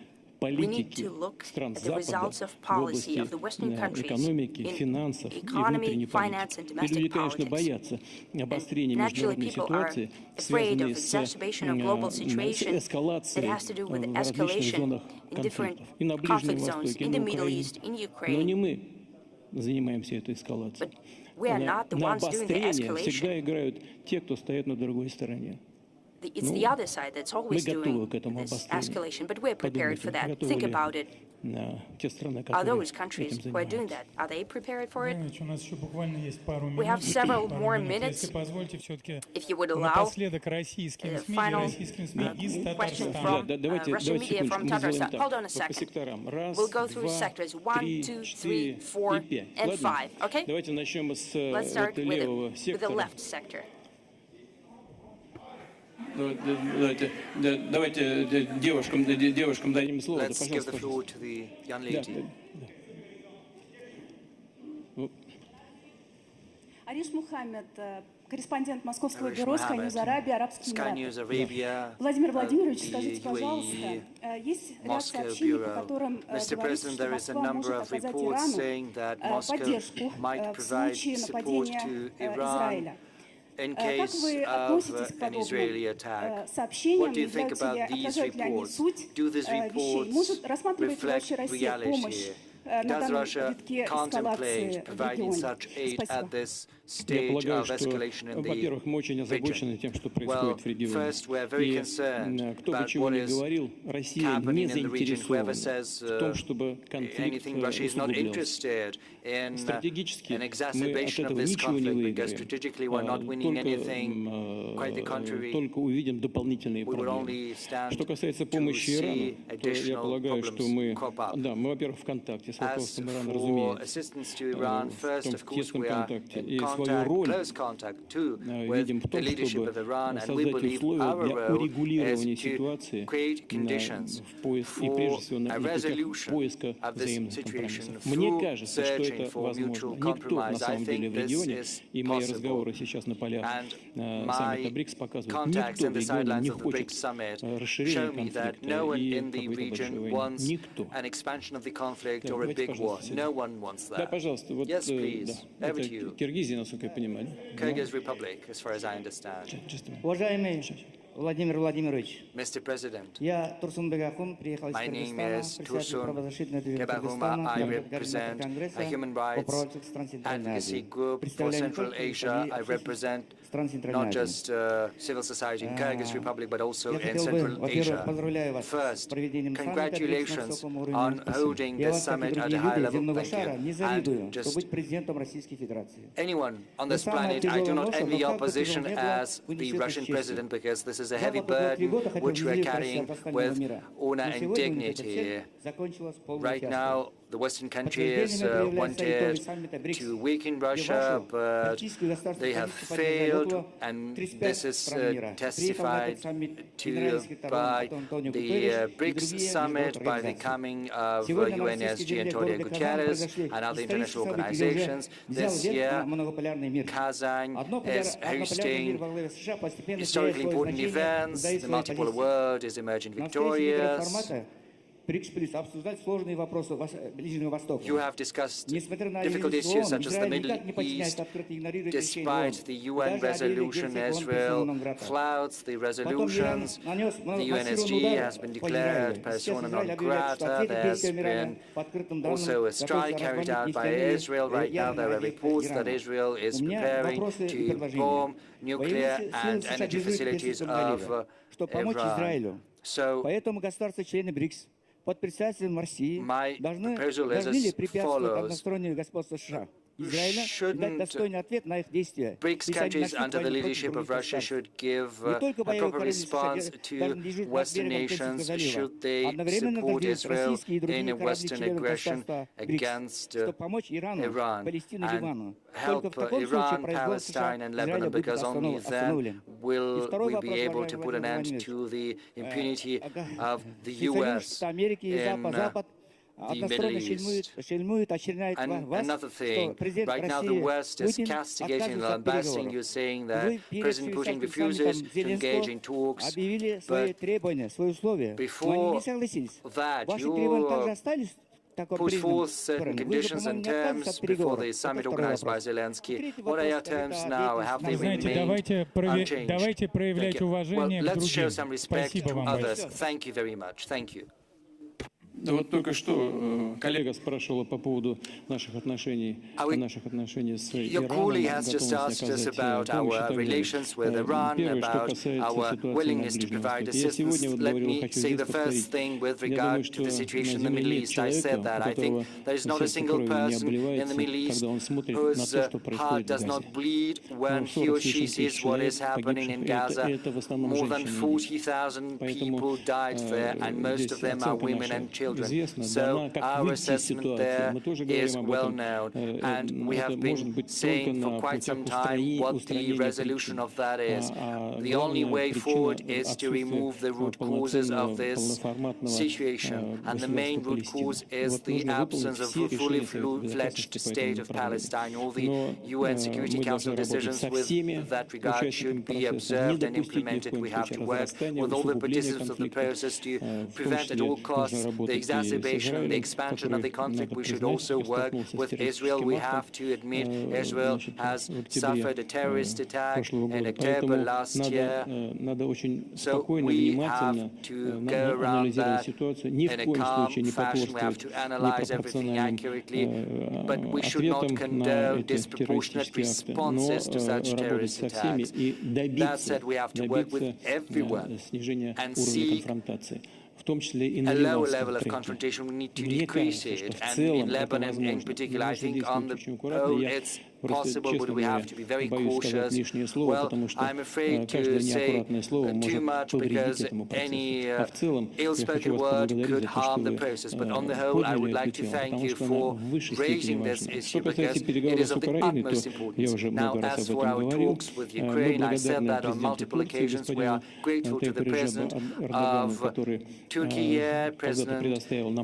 We need политики to look стран at the Запада results of в policy области of the Western countries экономики, in финансов и economy, внутренней finance, and политики. И domestic люди, конечно, politics. боятся обострения Naturally, международной people are ситуации, afraid of связанной с exacerbation of global с situation эскалацией that has to do with в различных escalation зонах in different конфликтов. И на Ближнем conflict zones Востоке, и in the на Middle Украине. East, in Но Ukraine. не мы занимаемся этой эскалацией. We are not the На ones doing the обострение escalation. всегда играют те, кто стоят на другой стороне. It's the other side that's always Мы готовы doing к этому this обострению. escalation, but we're prepared for that. Готовы Think ли about it. те страны, Are которые those countries этим who are doing занимаются? that, are they prepared for it? У нас еще буквально есть пару We have минут. several Пару more минут. minutes. Если позвольте, все-таки If you would allow напоследок российским СМИ, final российским СМИ из question Татарстана. from Давайте Russian media секундочку, from мы сделаем Tatarstan. так. Hold on a Вот по second. секторам. Раз, We'll go through два, sectors 1, три, 2, 3, четыре 4, и 5. and Ладно? 5. Okay? Давайте начнем с Let's start вот левого with the сектора. left sector. Давайте девушкам дадим слово. Да, Let's give the пожалуйста, floor пожалуйста. to the young Да, lady. Ариш Мухаммед, корреспондент Московского Arish бюро Sky Mohammed, News Арабия, Арабские Sky Эмираты. News Arabia, Владимир Владимирович, the скажите, пожалуйста, UAE, есть ряд Moscow сообщений, по Bureau. которым Mr. говорится, President, что there is a Москва number может of оказать reports Ирану saying that Moscow поддержку might в provide случае support нападения to Iran Израиля. in Как case вы of относитесь к an Israeli подобным attack. сообщениям? What do you think Являются ли, about these отражают ли они reports? суть Do these вещей? reports Может, рассматривает ли reflect вообще Россия помощь reality? на Does данном Russia витке эскалации contemplate в providing регионе? such aid at Спасибо. this Я stage полагаю, of что, escalation in the во-первых, мы очень озабочены region? тем, что Well, происходит в регионе. first, we're very И concerned кто бы about чего what ни is говорил, Россия не happening in the region. Whoever заинтересована says в том, чтобы конфликт anything, Russia is not усугублялся. interested in Стратегически an мы от exacerbation of этого this ничего не conflict because выиграем. strategically we're not winning anything. Quite the contrary. Только увидим дополнительные We will проблемы. only stand Что касается to помощи see Ирану, то я additional полагаю, что мы, problems crop up. да, мы, во-первых, в контакте с As руководством Ирана, for разумеется, assistance to Iran, в first, том of course, тесном we are контакте. in И свою contact, роль close contact too, with видим в the том, leadership чтобы of Iran, and we создать believe условия our для role is урегулирования to ситуации create conditions в поиске, и for прежде всего на a путях resolution поиска of this взаимных situation компромиссов. Мне through кажется, что searching это for возможно. mutual Никто на compromise. I самом деле think в this регионе, is и мои possible. разговоры сейчас на полях And саммита my БРИКС показывают, contacts никто in в the регионе не sidelines of the хочет BRICS Summit расширения show me that no конфликта one и in the какой-то большой region войны. wants Никто. an expansion of the conflict Да, or a давайте, big war. пожалуйста, сюда. No one wants Да, that. пожалуйста, вот, Yes, please. да, Over это to you. Киргизия, насколько я понимаю. Да? Kyrgyz Republic, as far as I understand. Уважаемый Владимир Владимирович, Mr. President, я Турсунбек Ахун, приехал из my name Кыргызстана, is председатель Tursun правозащитного движения Kebahuma. Кыргызстана, I координатор represent Конгресса a human по rights правам стран Центральной advocacy Азии. group for Представляем Central только Asia. I представителей represent стран Центральной not Азии. just civil society in Kyrgyz Republic, but also Я in хотел бы, Central во-первых, Asia. поздравляю вас с First, проведением саммита BRICS на congratulations высоком уровне. on Спасибо. holding Я this вам, как и summit at a другие high люди level. земного Thank шара, не you. завидую, And что just быть президентом Российской Федерации. anyone on this самая planet, I do тяжелая not ноша, envy но your как бы position тяжело as вы the несете Russian честью. president, because this is a За heavy последние 3 года burden хотел which we are разделить carrying Россию от остального with мира. honor Но and сегодня эта dignity. цель закончилась полным Right фиаско. now, the Western countries wanted to weaken Russia, but they have failed, and this is testified to by the BRICS Summit, by the coming of UNSG Antonio Guterres and other international organizations. This year, Kazan is hosting historically important events. The multipolar world is emerging victorious. You have discussed difficult issues such as the Middle East. Despite the UN resolution, Israel flouts the resolutions. The UNSG has been declared persona non grata. There has been also a strike carried out by Israel. Right now there are reports that Israel is preparing to bomb nuclear and energy facilities of Iran. So my proposal is as follows. Shouldn't BRICS countries under the leadership of Russia should give a proper response to Western nations? Should they support Israel in a Western aggression against Iran and help Iran, Palestine and Lebanon, because only then will we be able to put an end to the impunity of the US in the Middle East. And another thing, right now the West is castigating and lambasting you, saying that President Putin refuses to engage in talks, but before that you put forth certain conditions and terms before the summit organized by Zelensky. What are your terms now? Have they remained unchanged? Well, let's show some respect to others. Thank you very much. Thank you. Вот только что коллега спрашивала по поводу наших отношений с Your colleague has just asked us about our relations with Iran, about our willingness to provide assistance. Let me say the first thing with regard to the situation in the Middle East. I said that I think there is not a single person in the Middle East whose heart does not bleed when he or she sees what is happening in Gaza. More than 40,000 people died there, and most of them are women and children. So our assessment there is well known, and we have been saying for quite some time what the resolution of that is. The only way forward is to remove the root causes of this situation, and the main root cause is the absence of a fully fledged state of Palestine. All the UN Security Council decisions with that regard should be observed and implemented. We have to work with all the participants of the process to prevent at all costs the exacerbation and the expansion of the conflict. We should also work with Israel. We have to admit Israel has suffered a terrorist attack in October last year. So we have to go around that in a calm fashion. We have to analyze everything accurately, but we should not condone disproportionate responses to such terrorist attacks. That said, we have to work with everyone and seek a lower level of confrontation. We need to decrease it, and in Lebanon in particular, I think on the whole it's possible, but we have to be very cautious. Well, I'm afraid to say too much because any ill-spoken word could harm the process. But on the whole, I would like to thank you for raising this issue because it is of the utmost importance. Now, as for our talks with Ukraine, I said that on multiple occasions. We are grateful to the President of Turkey, President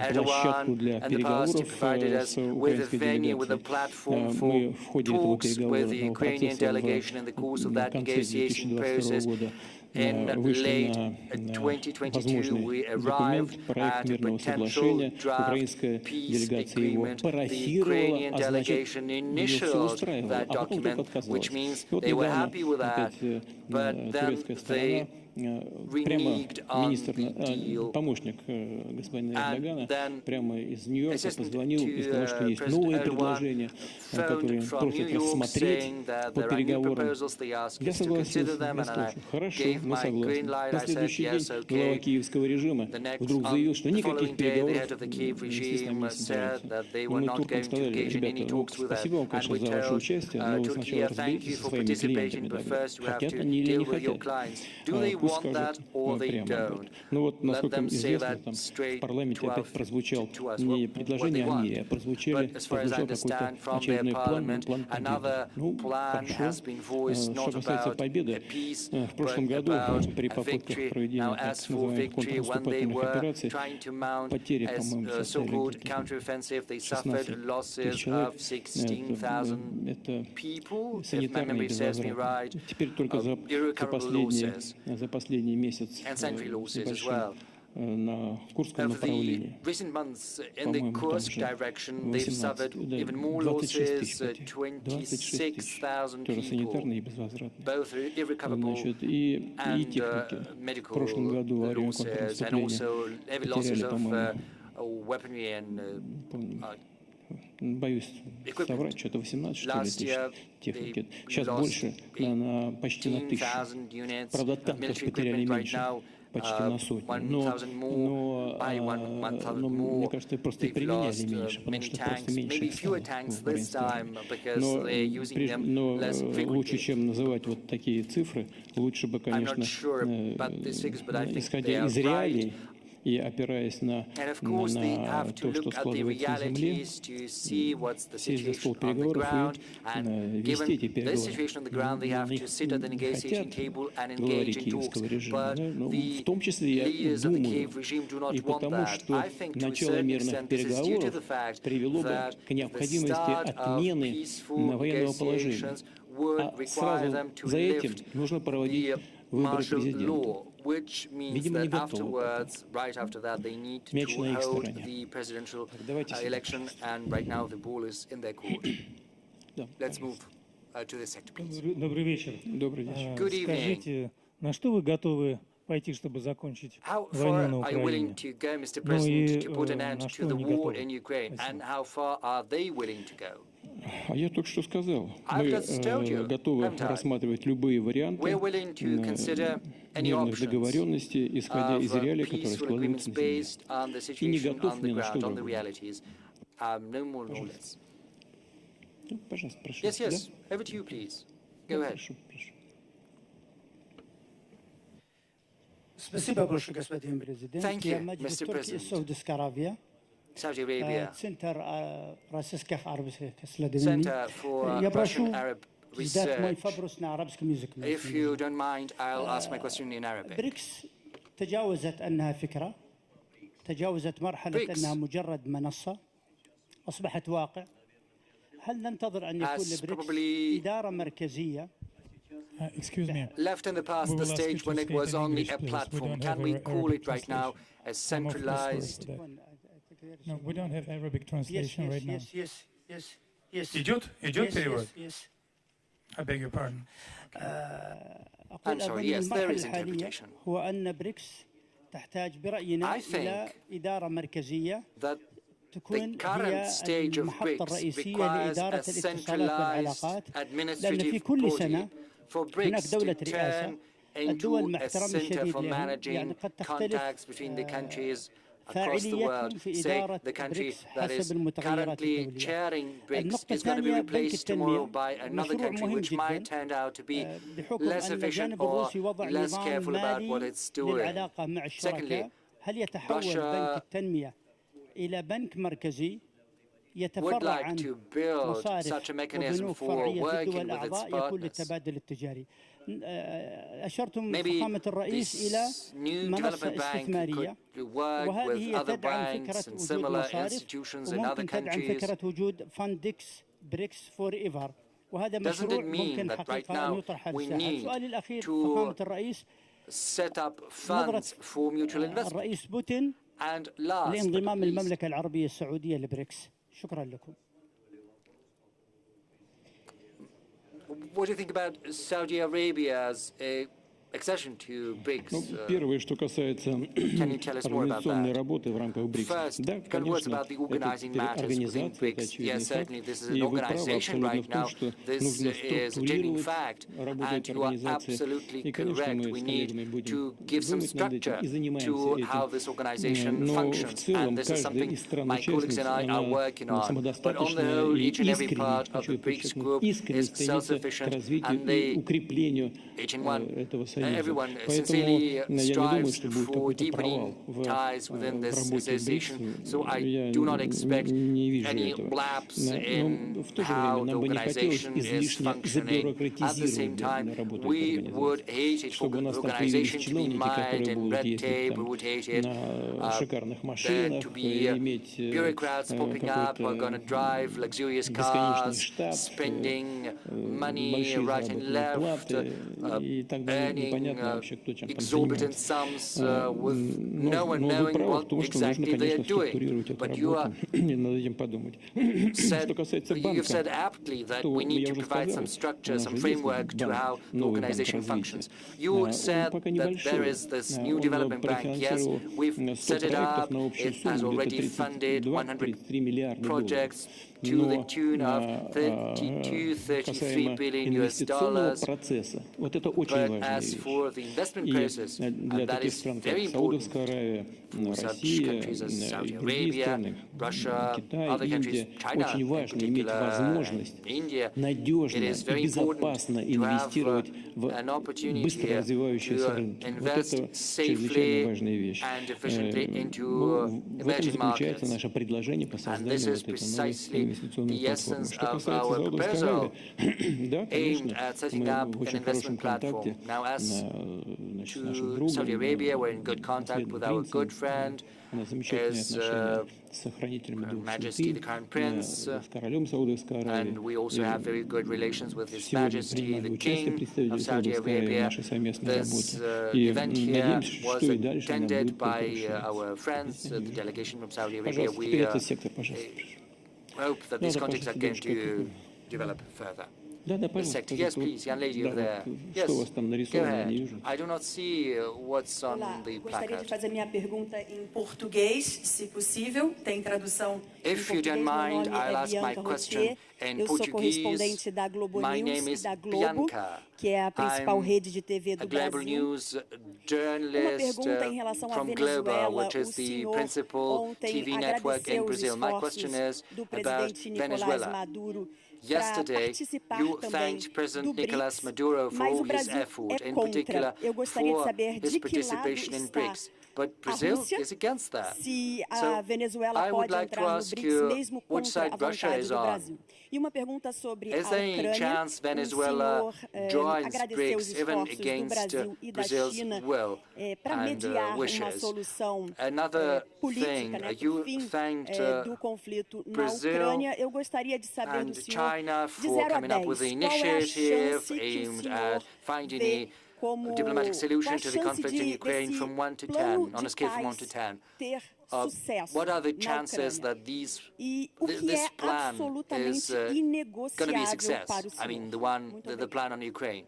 Erdogan, and the past he provided us with a venue, with a platform for talks with the Ukrainian delegation in the course of that negotiation process. In late 2022, we arrived at a potential draft peace agreement. The Ukrainian delegation initialed that document, which means they were happy with that, but then they reneged on the deal. And then Assistant to President Erdogan phoned from New York saying that there are new proposals. They asked us to consider them, and I gave my green light. I said, yes, okay. The following day, the head of the Kiev regime said that they were not going to engage in any talks with us. And we told Turkey, thank you for participating, but first we have to deal with your clients. Do they пусть want that скажут or they прямо об don't. этом. Но вот, Let насколько them say известно, that там в straight парламенте to опять прозвучал не предложение о мире, а прозвучал какой-то очередной план победы. Ну, хорошо. Что касается победы, в прошлом году при попытках проведения так называемых контрнаступательных операций потери, по-моему, составили 16 тысяч человек. Это санитарный безвозврат. Теперь только за последний месяц небольшой на Курском направлении. По-моему, там уже 26 тысяч потерь. 26 тысяч. Тоже санитарные и безвозвратные. Значит, и техники. В прошлом году во время контрнаступления потеряли, по-моему, боюсь соврать, что-то 18, что ли, тысяч техники. Сейчас больше, почти на 1000. Правда, танков потеряли меньше, почти на 100. Но мне кажется, просто и применяли меньше, потому что просто меньше их стало в воинстве. Но лучше, чем называть вот такие цифры, лучше бы, конечно, исходя из реалий, и опираясь на то, что складывается на земле, сесть за стол переговоров и вести эти переговоры. Они хотят главари киевского режима, да? Но в том числе, я думаю, и потому, что начало мирных переговоров привело бы к необходимости отмены военного положения. А сразу за этим нужно проводить выборы президента. Видимо, не готовы. Мяч на их стороне. Давайте Добрый вечер. Добрый вечер. Скажите, на что вы готовы пойти, чтобы закончить войну на Украине? Ну и на что не готовы? А я только что сказал, мы готовы рассматривать любые варианты мирных договоренностей, исходя из реалий, которые складываются на земле. И не готов ни на что другое. Пожалуйста, прошу. Прошу. Спасибо большое, господин президент. Я Маджид Турки из Саудовской Аравии. Saudi Arabia, Центр российских арабских Center исследований. for Я Russian прошу Arab задать мой Research. вопрос на арабском языке. If you don't mind, I'll ask my question in Arabic. بريكس تجاوزت أنها فكرة، تجاوزت مرحلة BRICS. أنها مجرد منصة، أصبحت واقع. هل ننتظر أن يكون Has لبريكس probably إدارة مركزية Excuse me. left in the past We the will ask you stage to when it speak was in only English, a please. We platform? don't Can have we a call Arabic it right now translation. a I'm awfully sorry centralized? for that. No, we don't have Arabic translation right now. Yes. Идет перевод? Yes. I beg your pardon. I'm sorry, yes, there is interpretation. هو أن بريكس تحتاج برأينا I think إلى إدارة مركزية That تكون the current هي stage of المحطة BRICS الرئيسية requires لإدارة a الاتصالات centralized والعلاقات، لأن في administrative كل body سنة for هناك BRICS دولة to رئاسة. turn الدول into مع a احترامي center الشديد for لهم managing يعني قد تختلف contacts between the countries across the فاعليتهم world. في Say إدارة the country بريكس that is حسب المتغيرات currently الدولية. chairing BRICS النقطة is going to be الثانية بنك replaced tomorrow التنمية by another مشروع country مهم which might جدا turn out to be بحكم less أن efficient الجانب or الروسي وضع less نظام careful about what مالي it's doing. للعلاقة مع الشركاء. Secondly, هل يتحول Russia بنك التنمية إلى بنك مركزي would يتفرع like عن to build مصارف such a mechanism وبنوك for فرعية في working الدول with its الأعضاء يكون partners. للتبادل التجاري. أشرتم Maybe فخامة الرئيس إلى this new منصة development bank استثمارية could work وهذه with هي other تدعم banks فكرة and وجود similar مصارف institutions in other وممكن تدعم countries. فكرة وجود فاندكس بريكس فور ايفر وهذا Doesn't مشروع it mean ممكن that right حقيقة أن now يطرح على we الساحة. need سؤالي الأخير to فخامة الرئيس set up نظرة funds for mutual investment? الرئيس بوتين And last but not لانضمام least, المملكة العربية السعودية لبريكس. شكرا لكم. what do you think about Saudi Arabia's accession to BRICS? Первое, что касается организационной работы в рамках БРИКС. Да, конечно, это организация, это очевидный факт. И вы правы абсолютно в том, что нужно структурировать работу этой организации. И, конечно, мы с коллегами будем думать над этим и занимаемся этим. Но в целом каждая из стран-участниц, она самодостаточная и искренне, хочу подчеркнуть, искренне стремится к развитию и укреплению этого союза. everyone Поэтому sincerely я не думаю, strives что будет for какой-то провал deepening в ties within this работе association. БРИКС. So I Я do not expect не вижу any этого. lapse Но in в то же how время the нам бы не хотелось organization is излишне functioning. At the same time, забюрократизировать работу we этой would организации. hate it for Чтобы у the нас там появились organization to be чиновники, mired которые in будут red ездить tape. We там would hate it на шикарных there машинах, to be иметь bureaucrats popping up who are going to какой-то drive luxurious бесконечный cars, штат, spending money большие right and заработные left, платы и так далее. earning Непонятно вообще, кто чем там exorbitant занимается. sums with no one Но вы knowing правы в what том, что нужно, exactly they are конечно, doing. структурировать эту But you работу и над этим подумать. Что касается you've said банка, aptly that то we need я to уже provide сказал, some structure, у нас some же есть framework to how банк, the новый банк organization развития. functions. You Он said пока that there небольшой. is this new Он development bank. Yes, профинансировал we've 100 set it проектов up. на общую It has сумму где-то already funded 32-33 миллиарда долларов. projects to the tune of 32-33 касаемо billion инвестиционного US. процесса, вот это очень But важная as вещь. for the investment И process, для and that таких is стран, как very important Саудовская Аравия, for such Россия countries as и Saudi другие Arabia, страны, Russia, Китай, other countries, Индия, China очень in важно иметь particular, возможность India, надежно it is very и безопасно important to have инвестировать в an opportunity быстро развивающиеся to рынки. Вот invest это чрезвычайно safely важная вещь. and efficiently into В этом emerging заключается markets. наше предложение по And созданию this is вот этой новой precisely инвестиционной the платформы. essence Что of касается our Саудовской proposal Аравии, да, aimed конечно, at setting мы up в an очень хорошем investment platform. контакте Now, as с нашим to другом, Saudi Arabia, we're in good contact with our наследным good принцем. friend, У нас замечательные is отношения с сохранителями Her дух Majesty, the святынь, Crown Prince, с королем Саудовской Аравии. and we also have very good relations with His Сегодня Majesty, принимали the участие King представители of Saudi Саудовской Аравии в Arabia. нашей совместной This работе. И event here надеемся, was что и дальше она attended будет только by расширяться. our friends, the delegation from Saudi Arabia. Пожалуйста, We теперь этот сектор, пожалуйста. hope that these Да, contacts are пожалуйста, going девушка. to develop further. Да, да, The пожалуйста. sector. Yes, please, young lady over there. Yes, Что у вас там go нарисовано, я не ahead. вижу. I do not see what's on Olá, the gostaria de placard. fazer minha pergunta em português, se possível. Tem tradução em If you português. don't Meu mind, nome I'll é ask my Bianca question Rotier. in Eu sou Portuguese. correspondente da Globo My News name e is da Globo, Bianca. que é a principal I'm rede de TV a do Global Brasil. News Uma journalist pergunta em relação à from Global, Venezuela. which O is the senhor principal ontem TV network in agradeceu os Brazil. My question esforços is do about presidente Nicolás Venezuela. Maduro para Yesterday, participar you também thanked President do Nicolás BRICS, Maduro for mas all o his Brasil effort, é in contra. particular Eu gostaria de for saber his de que lado participation in está BRICS. But a Brazil Rússia, is against that. se a So Venezuela I would pode like to entrar no ask BRICS you mesmo which contra side a Russia vontade is do on. Brasil. E uma pergunta sobre a Is there any Ucrânia. chance O Venezuela senhor joins agradeceu os BRICS even esforços do against Brasil e da Brazil's China will para and mediar uma wishes? solução Another política, thing, né, para you o fim thanked do conflito na Brazil Ucrânia. Eu gostaria de saber and do senhor, China de for 0 a coming up with 10, an qual é a initiative chance que o aimed senhor at finding vê a como diplomatic solution qual a to the chance conflict in Ukraine desse from 1 to 10, plano on a de scale from 1 to paz 10. ter sucesso What are the na chances Ucrânia? that these E o que this é plan absolutamente is going to be a inegociável success? para o I mean, senhor? the plan on Ukraine.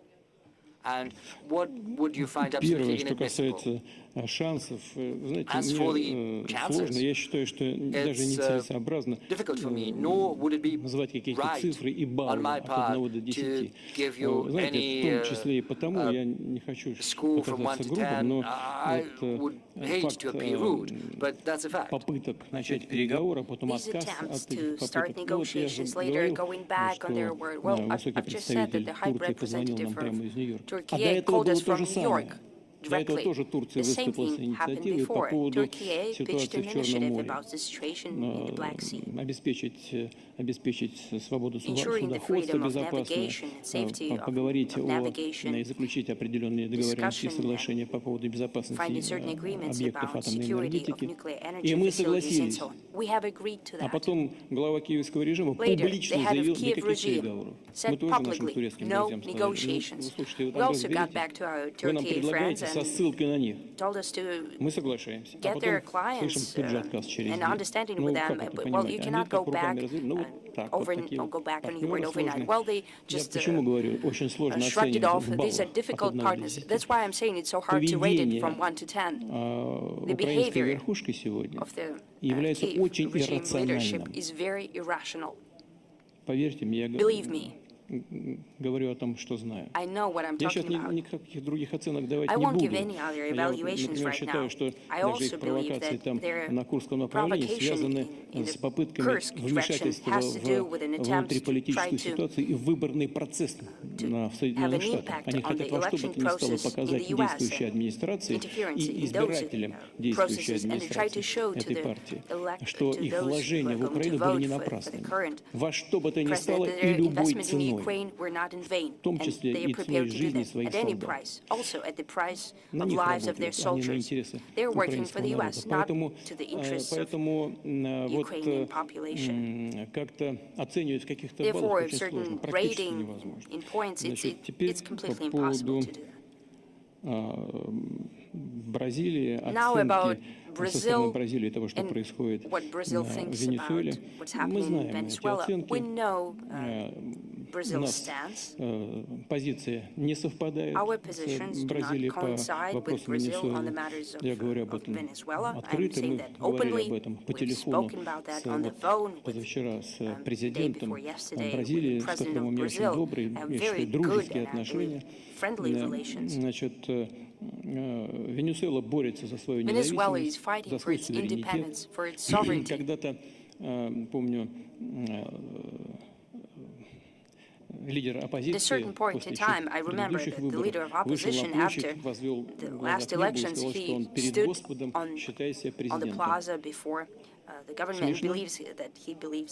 And what would you find Первое, absolutely что inadmissible? касается шансов, знаете, As for мне the chances, сложно. Я считаю, что даже нецелесообразно difficult for me, nor would it be называть какие-то right цифры и баллы on my от part 1 до 10. to give you Знаете, в том any числе и потому, я не хочу score from 1 показаться to грубым, 10. но I would hate факт to appear rude, but that's a fact. попыток начать переговоры, а потом These отказ attempts от этих to start попыток. Ну, вот я же negotiations later, говорил, going back on their word. Well, высокий I've just said that представитель the High Турции позвонил Representative нам прямо из Нью-Йорка. А до Turkey этого called было us то from же New самое. York До этого directly. тоже Турция The same выступила с thing happened инициативой по before. поводу Turkey pitched ситуации an в Черном initiative море. about the situation in the Black Sea, Обеспечить свободу ensuring the судоходства freedom of безопасную, navigation and safety поговорить of navigation, и заключить определенные договоренности и discussion, соглашения по поводу безопасности finding certain agreements объектов about атомной security of энергетики. nuclear И energy мы facilities and согласились. so on. We have agreed to А that. потом глава киевского режима Later, публично the head of заявил Kiev никаких regime переговоров. Мы said тоже нашим publicly, турецким no друзьям сказали, negotiations. слушайте, We also got back to our вы нам Turkey предлагаете friends со and ссылкой на них. told us to Мы соглашаемся. А get their потом слышим clients тут же отказ через and день. understanding Ну, with как them. это Well, понимать? you Они cannot так go руками back развели. Ну, вот так, вот такие go back on your партнеры word overnight. сложные. Well, they Я just почему говорю, очень сложно shrugged it оценивать off. в These are баллах difficult от 1 до partners. 10. That's why I'm saying it's so hard to rate it from 1 to 10. The Украинской behavior верхушкой сегодня of the является Kiev очень regime leadership иррациональным. is very irrational. Поверьте мне, Believe me, говорю о том, что знаю. I know what I'm Я сейчас talking about. никаких других оценок давать I не won't буду. give any other Я, evaluations например, right считаю, now. что I даже also их believe провокации that там their на Курском направлении provocation связаны in с the попытками Kursk direction вмешательства has to do with an в attempt to try внутриполитическую to ситуацию и в выборный процесс в have Соединенных an Штатах. impact Они on хотят the во что бы election то ни стало process in показать the US действующей and администрации interference и in those избирателям действующей processes, and they try to администрации show to этой the партии, что to их those who вложения are в going to Украину были не vote for the напрасными. current Во что бы то ни стало president, и their любой investments in ценой. Ukraine were not in vain, В том and числе they и are ценой prepared to do жизни that своих at any солдат. price, also at the price На of них lives of their работают, а не на soldiers. интересы They're working for украинского the народа. US, not Поэтому, to the interests of поэтому вот Ukrainian population. как-то оценивать в каких-то баллах Therefore, очень сложно, certain практически rating невозможно. in points, Значит, теперь it's completely по impossible поводу to do that. Бразилии, Now about оценки со стороны Brazil Бразилии того, что and происходит what Brazil в thinks Венесуэле. about what's Мы happening in знаем эти Venezuela. оценки. We know У Brazil's нас stance. позиция не совпадает Our с positions do Бразилией not по coincide with вопросам Brazil on the Венесуэлы. matters Я говорю об of этом Venezuela. I'm открыто. saying Мы that говорили openly. об этом по We've телефону spoken about that с, on the вот, phone with позавчера с the day президентом before yesterday with Бразилии, the с president которым у of меня очень Brazil. добрые, Have я very считаю, good дружеские and I отношения. believe friendly relations. Значит, Венесуэла борется за свою Venezuela is независимость, fighting за for свой its суверенитет. independence, for its sovereignty. Когда-то, помню, лидер At a оппозиции certain point после in time, I remember предыдущих that the leader выборов of вышел opposition на площадь, after возвел the глаза last к небу и elections, сказал, что он he перед stood Господом считает себя on the президентом. plaza before the government believes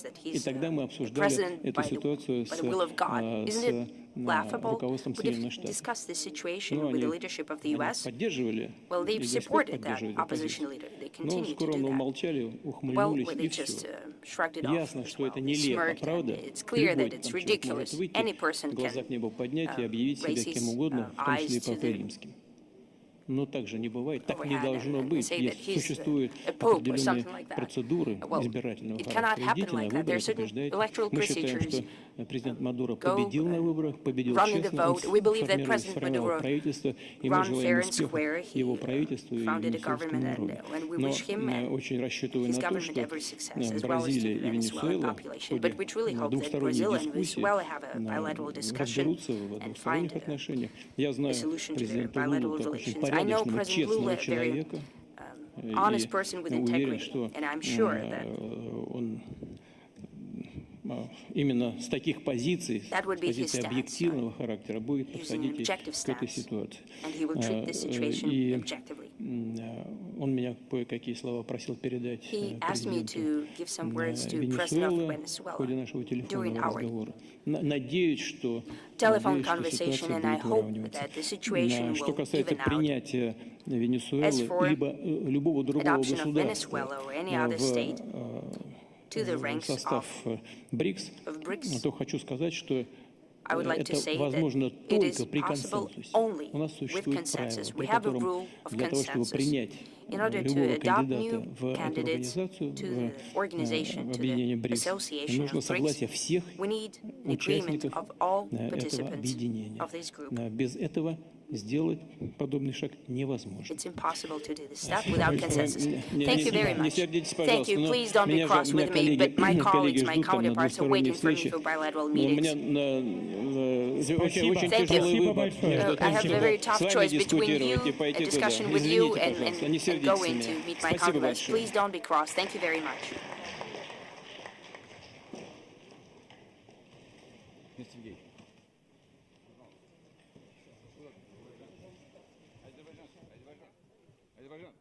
that И he's тогда мы the обсуждали president эту by ситуацию the will of God. Isn't it laughable? руководством We Соединенных Штатов. discussed this situation Ну, with the они leadership of the US. поддерживали, Well, и they've до сих пор supported that поддерживают opposition оппозицию. leader. They Но continue to скоро do that. умолчали, Well, ухмыльнулись, they и just все. shrugged it off Ясно, as что well. это They нелепо, smirked, правда? and it's clear Любой that it's там человек может ridiculous. выйти, Any person глаза can к небу поднять и объявить себя raise кем his угодно, в том числе и eyes to Папой the Римским. Но так же не бывает, так не overhead должно and быть. say that Есть, he's существуют a pope or определенные something like that. процедуры Well, избирательного it cannot характера. happen Идите на like that. There выборы, are certain побеждайте. electoral Мы считаем, procedures. что президент Мадуро Go, победил на выборах, победил run in the честно, он vote. We believe that President сформировал Maduro правительство, и мы ran желаем fair and успеха square. He его правительству и founded a венесуэльскому government, народу. and we Но wish him and очень рассчитываю his на то, government что every success, as well as to Бразилия the и Venezuelan Венесуэла в population. But we truly ходе hope that двухсторонней Brazil and дискуссии Venezuela have a bilateral discussion разберутся в and двусторонних find отношениях. Я знаю solution to their президента Лулу bilateral как очень relations. I know порядочного, President честного Lula, very человека. honest person with И уверен, integrity, что and I'm sure that он именно с таких позиций, that would с be his позиции stance, объективного характера будет using an подходить и objective к этой stance, ситуации. and he will treat the situation И objectively. он меня кое-какие слова просил передать He asked me президенту to give some words to President of Венесуэлы в ходе Venezuela нашего during телефонного our разговора. Надеюсь, что telephone ситуация conversation, and I будет hope выравниваться. that the situation Что will касается even out. принятия Венесуэлы As for либо любого другого adoption of государства Venezuela or any other state to the в ranks состав of BRICS, то хочу сказать, что I would like to это say возможно that it is только при possible консенсусе. only У нас with существует правило, consensus. при We have a котором rule of для того, чтобы consensus. принять In order to любого adopt кандидата new в эту candidates организацию, to the organization, в to объединение the БРИКС, association нужно of согласие BRICS, всех we need an agreement участников of all этого participants объединения. of this group. Без этого сделать подобный шаг невозможно. It's impossible to do this step without consensus. Не Thank you very much. Thank you. Please don't be cross with me, but my colleagues, my counterparts are waiting for me for bilateral meetings. Очень Thank тяжелый you. выбор между I have тем, a very чтобы tough с вами choice between you, дискутировать и a пойти туда. discussion with you, Извините, пожалуйста, не and сердитесь going на to меня. meet my Спасибо counterparts. большое. Please don't be cross. Thank you very much. Азербайджан.